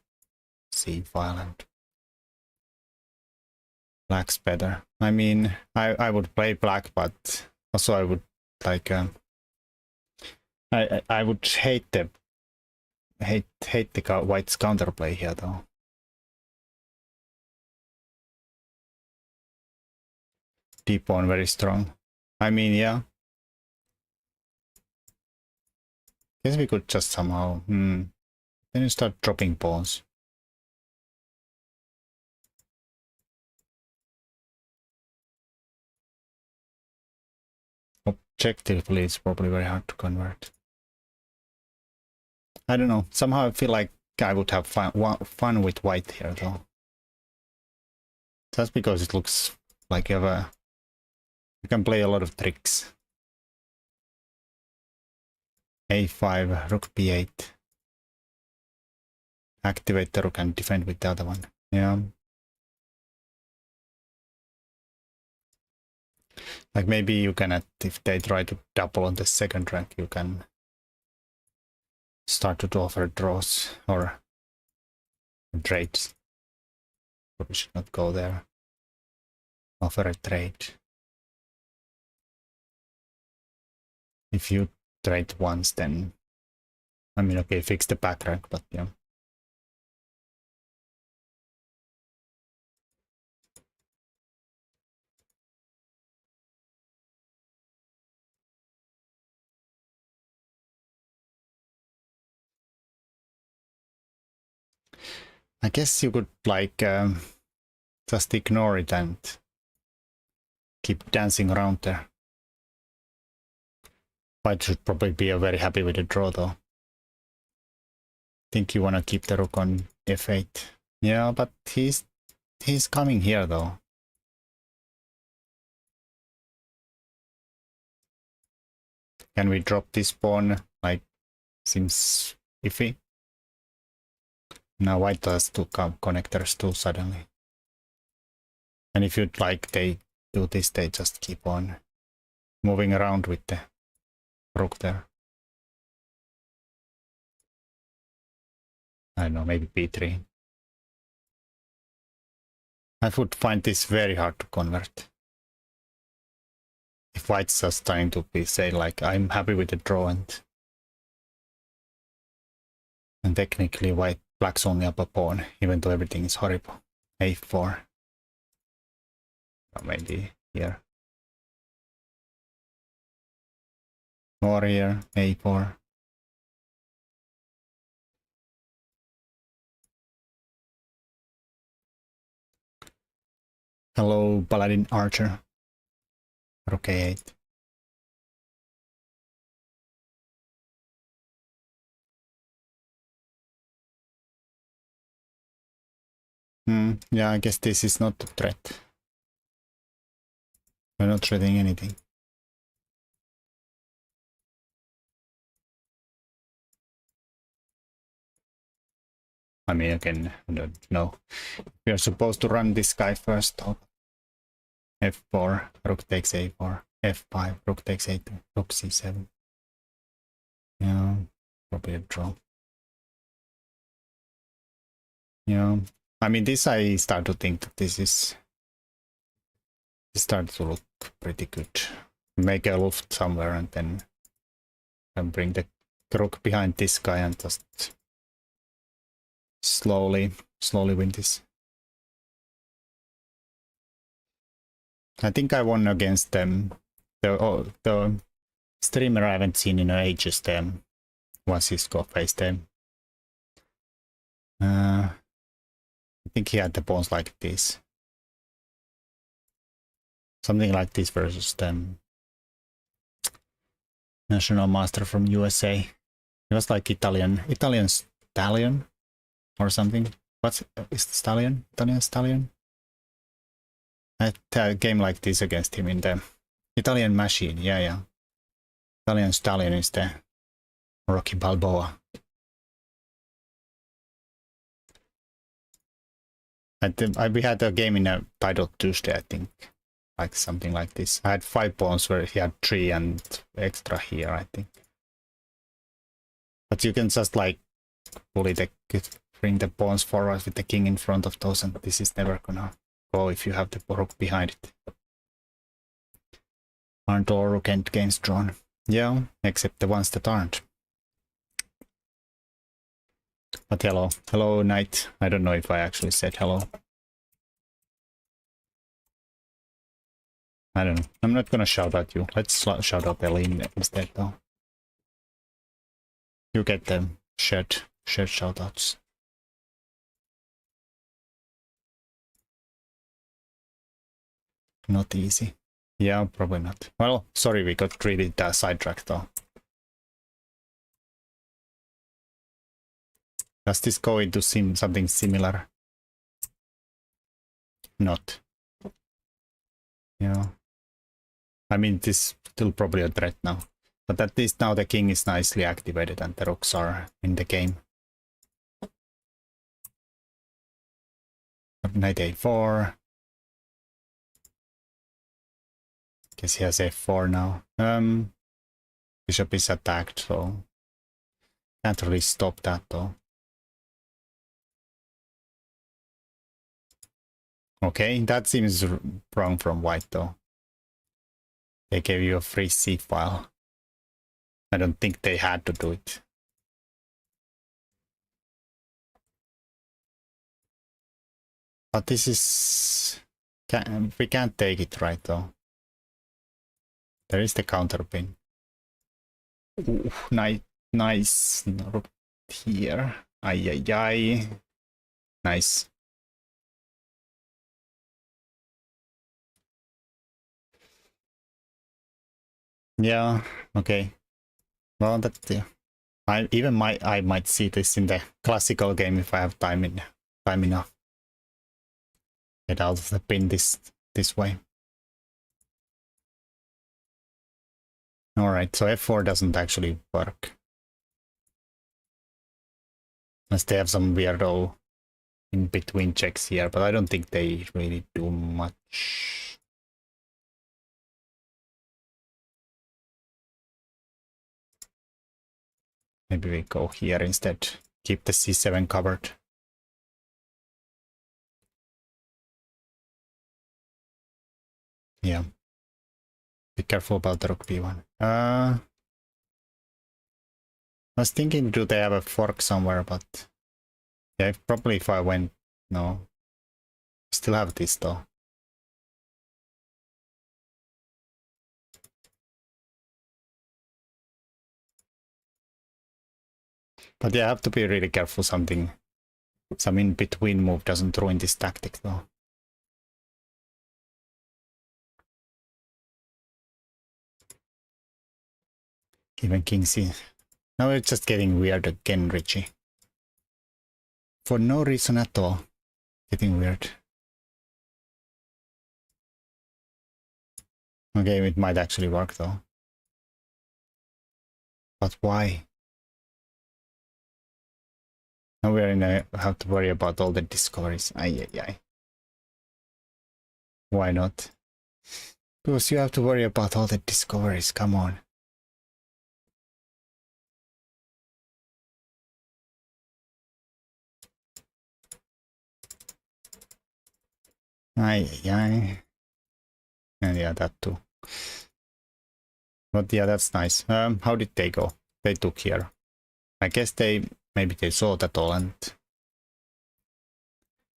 c file and black's better. I mean, I would play black, but also I would like I would hate the white's counterplay here though. Deep pawn very strong. I mean, yeah. Guess we could just somehow. Then you start dropping pawns. Objectively, it's probably very hard to convert. I don't know. Somehow I feel like I would have fun with white here, though. That's because it looks like you can play a lot of tricks. A5, rook b8. Activate the rook and defend with the other one. Yeah. Like maybe you can, if they try to double on the second rank, you can start to offer draws or trades. Probably should not go there. Offer a trade. If you trade once, then I mean, okay, fix the back rank, but yeah. I guess you could like just ignore it and keep dancing around there. White should probably be very happy with the draw though. Think you want to keep the rook on f8. Yeah, but he's coming here though. Can we drop this pawn? Like, seems iffy. Now white has two connectors too suddenly. And if you'd like they do this, they just keep on moving around with the rook there. I don't know, maybe b3. I would find this very hard to convert. If white's just trying to say like, I'm happy with the draw and technically black's only up a pawn, even though everything is horrible. a4. Or maybe here. Or here, a4. Hello, Paladin Archer. Rook a8. Yeah, I guess this is not a threat. We're not threatening anything. I mean, again, I don't know. We are supposed to run this guy first. f4, rook takes a4, f5, rook takes a2, rook c7. Yeah, probably a draw. Yeah, I mean, this I start to think that this starts to look pretty good. Make a loft somewhere and then bring the rook behind this guy and just slowly win this. I think I won against them. The streamer I haven't seen in ages. Once he's got faced them. I think he had the pawns like this. Something like this versus them. National master from USA. He was like Italian stallion or something. Is it stallion? Italian stallion? I had a game like this against him in the Italian machine. Yeah. Italian stallion is the Rocky Balboa. We had a game in a title Tuesday, I think. Like something like this. I had 5 pawns where he had 3 and extra here, I think. But you can just like bring the pawns forward with the king in front of those, and this is never gonna go if you have the rook behind it. Aren't all rook endgames drawn? Yeah, except the ones that aren't. But hello knight. I don't know if I actually said hello. I don't know. I'm not gonna shout at you. Let's shout out Eileen instead though. You get them shared shoutouts. Not easy. Yeah, probably not. Well, sorry we got really sidetracked though. Does this go into something similar? Not. Yeah. I mean, this is still probably a threat now. But at least now the king is nicely activated and the rooks are in the game. Knight a4. Guess he has f4 now. Bishop is attacked, so can't really stop that though. Okay, that seems wrong from white though. They gave you a free C file. I don't think they had to do it. But this is... we can't take it right though. There is the counter pin. Ooh, nice. Rook here. Ay. Nice. Yeah, okay. Well, that's yeah. I might see this in the classical game if I have time enough. Get out of the pin this way. Alright, so f4 doesn't actually work. Unless they have some weirdo in between checks here, but I don't think they really do much. Maybe we go here instead. Keep the c7 covered. Yeah. Be careful about the rook b1. I was thinking, do they have a fork somewhere, but yeah, probably if I went, no. Still have this though. But yeah, I have to be really careful some in between move doesn't ruin this tactic though. Even king c. Now it's just getting weird again, Richie. For no reason at all. Getting weird. Okay, it might actually work though. But why? Now we're in a have to worry about all the discoveries. Ay. Why not? Because you have to worry about all the discoveries, come on. Ay. And yeah, that too. But yeah, that's nice. How did they go? They took here. I guess maybe they saw that all and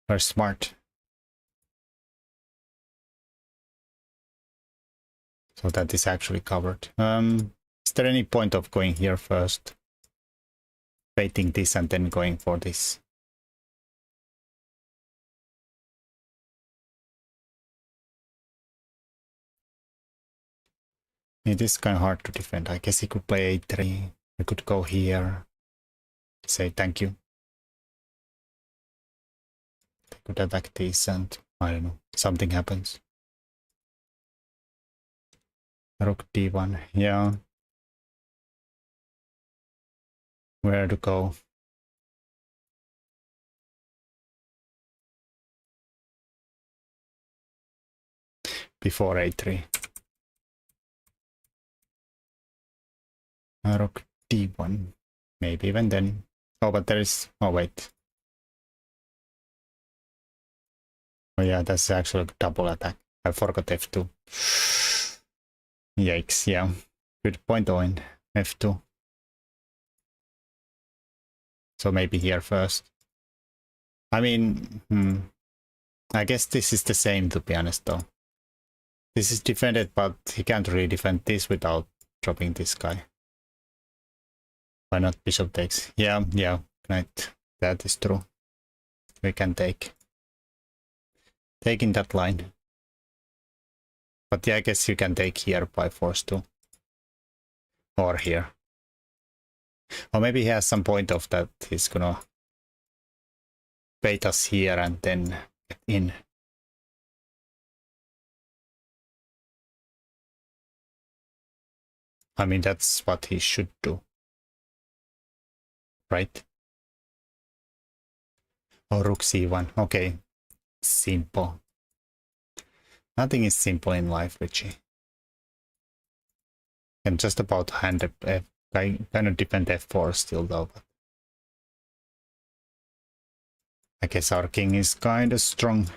were smart. So that is actually covered. Is there any point of going here first? Baiting this and then going for this? It is kind of hard to defend. I guess he could play a3. We could go here. Say thank you. They could attack this and I don't know. Something happens. Rook d1. Yeah. Where to go? before a3. Rook d1. Maybe even then. Oh, but there is... Oh, wait. Oh yeah, that's actually a double attack. I forgot f2. Yikes, yeah. Good point, Owen. f2. So maybe here first. I mean, I guess this is the same, to be honest, though. This is defended, but he can't really defend this without dropping this guy. Why not bishop takes? Yeah, knight. That is true. We can take. Taking that line. But yeah, I guess you can take here by force too. Or here. Or maybe he has some point of that he's gonna bait us here and then get in. I mean, that's what he should do. Right? Or rook c1. Okay. Simple. Nothing is simple in life, Richie. And just about hand f. I kind of defend f4 still though. But I guess our king is kind of strong.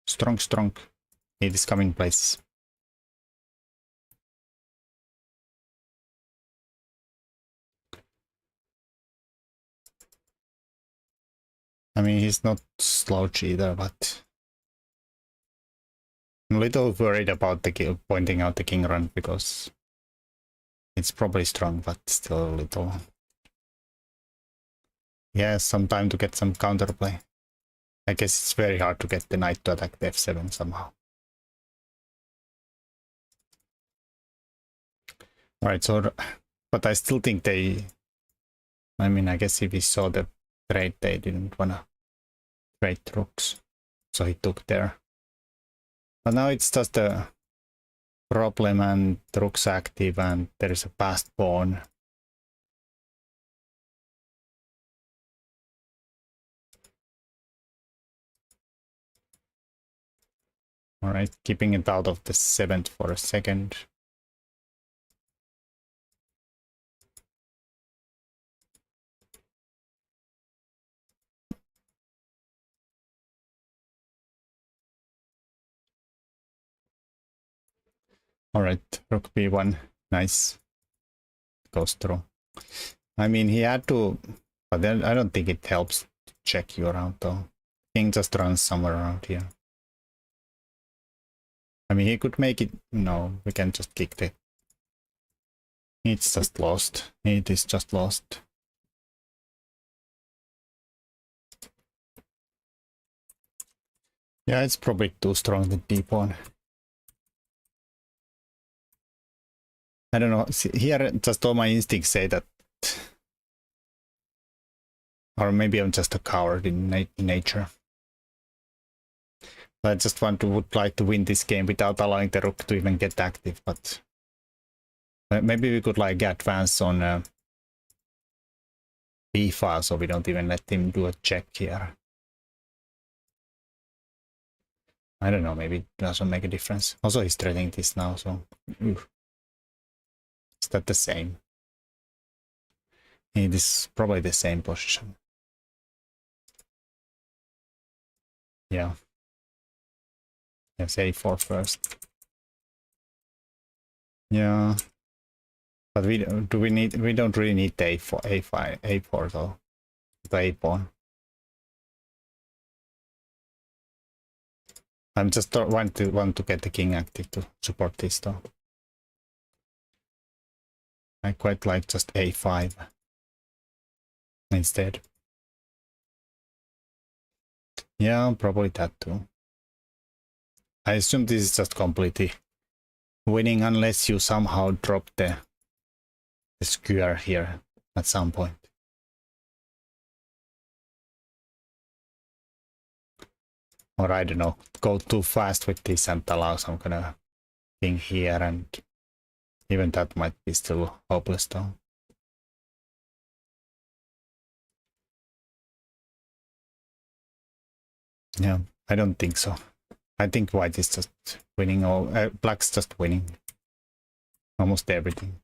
Strong. It is coming places. I mean, he's not slouch either, but I'm a little worried about the pointing out the king run because it's probably strong, but still a little. Yeah, some time to get some counterplay. I guess it's very hard to get the knight to attack the f7 somehow. Alright, so, but I still think they, I mean, I guess if he saw the trade, they didn't wanna trade rooks, so he took there. But now it's just a problem and the rook's active and there is a passed pawn. Alright, keeping it out of the 7th for a second. Alright, rook b1, nice. Goes through. I mean, he had to, but then I don't think it helps to check you around though. King just runs somewhere around here. I mean, he could make it, no, we can just kick it. It's just lost. It is just lost. Yeah, it's probably too strong, the d-pawn. I don't know. See, here, just all my instincts say that, or maybe I'm just a coward in nature. I just would like to win this game without allowing the rook to even get active. But maybe we could like advance on b file, so we don't even let him do a check here. I don't know. Maybe it doesn't make a difference. Also, he's threatening this now, so. Is that the same? It is probably the same position. Yeah. Let's a4 first. Yeah. But we don't really need the a4 though. The a pawn. I'm just want to get the king active to support this though. I quite like just a5 instead. Yeah, probably that too. I assume this is just completely winning unless you somehow drop the square here at some point. Or I don't know, go too fast with this and allow some kind of thing here, and even that might be still hopeless though. Yeah, I don't think so. I think white is just winning all, black's just winning almost everything.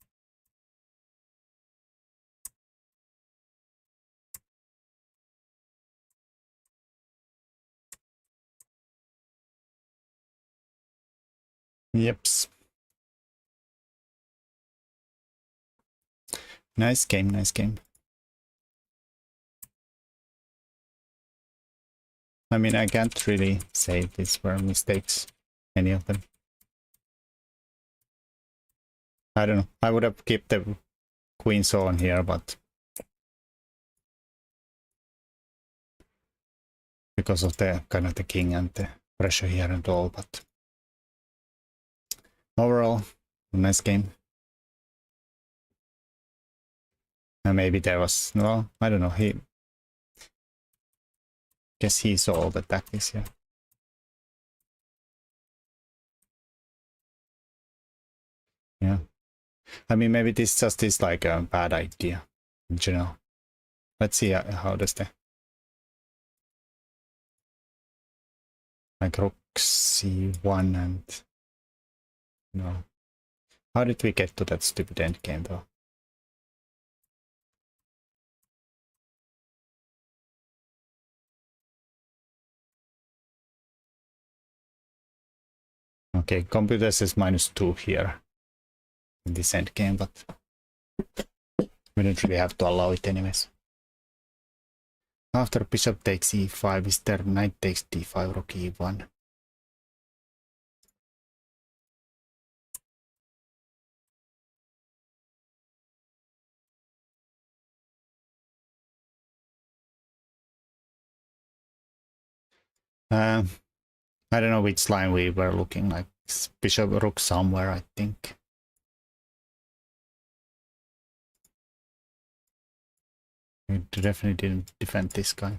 Yeps. Nice game, nice game. I mean, I can't really say these were mistakes, any of them. I don't know. I would have kept the queens on here, but because of the kind of the king and the pressure here and all, but overall, nice game. And maybe there was, well, I don't know, guess he saw all the tactics here. Yeah. I mean, maybe this just is like a bad idea in general. Let's see how does the like rook c1 and no. How did we get to that stupid endgame though? Okay, computer says -2 here in this endgame, but we don't really have to allow it anyways. After bishop takes e5, is there knight takes d5, rook e1? I don't know which line we were looking like. Bishop rook somewhere, I think. We definitely didn't defend this guy.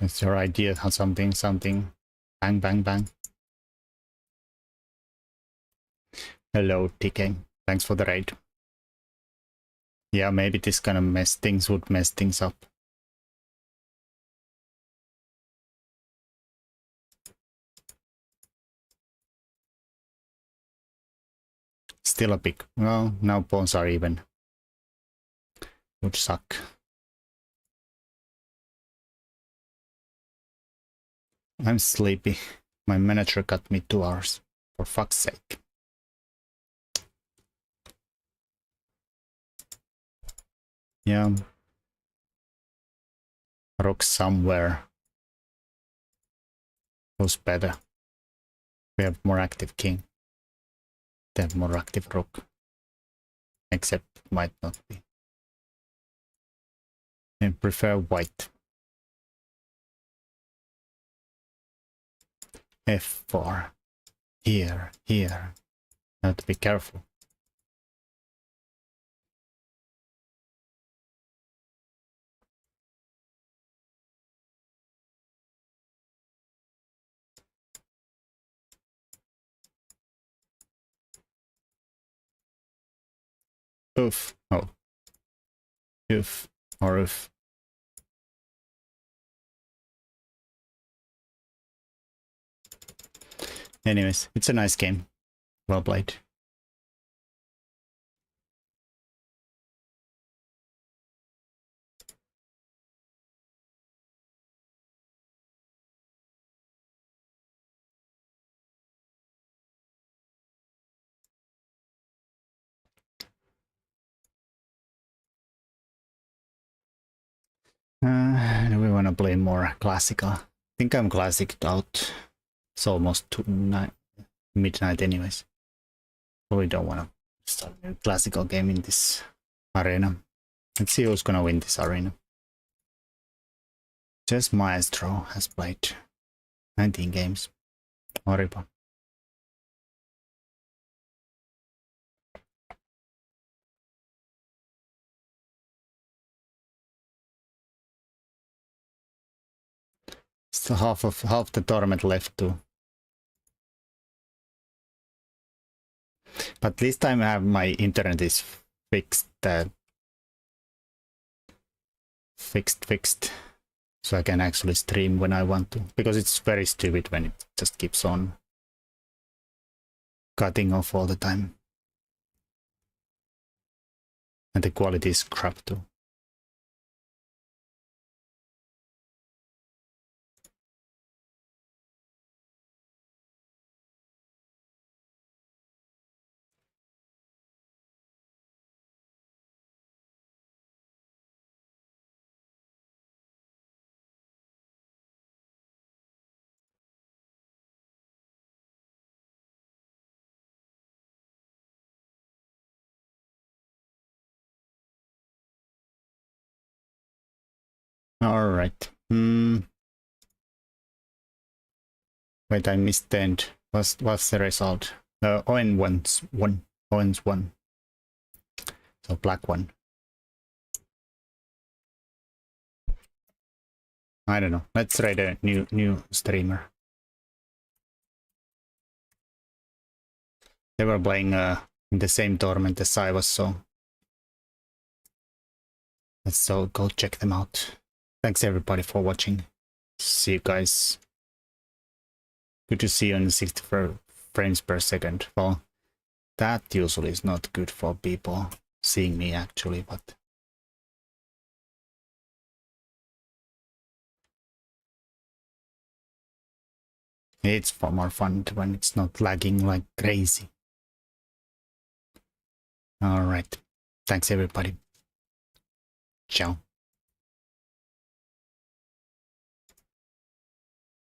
It's your idea how something, bang, bang, bang. Hello, TK. Thanks for the raid. Yeah, maybe this kind of would mess things up. Still a big, well, now pawns are even. Would suck. I'm sleepy. My manager got me 2 hours. For fuck's sake. Yeah. Rook somewhere. Who's better? We have more active king. They have more active rook. Except might not be. I prefer white. F4. Here. I have to be careful. Oof. Oh. Oof. Or oof. Anyways, it's a nice game. Well played. Do we want to play more classical? I think I'm classic out. It's almost midnight anyways. So we don't want to start a classical game in this arena. Let's see who's gonna win this arena. Just Maestro has played 19 games. Horrible. Still half the tournament left too. But this time I have my internet is fixed. fixed. So I can actually stream when I want to. Because it's very stupid when it just keeps on cutting off all the time. And the quality is crap too. All right. Wait, I missed the end. What's the result? Owen wins one. Owens won. So black one. I don't know. Let's try the new streamer. They were playing in the same tournament as I was, so let's go check them out. Thanks everybody for watching. See you guys. Good to see you on 60 frames per second. Well, that usually is not good for people seeing me actually, but it's far more fun when it's not lagging like crazy. All right. Thanks everybody. Ciao.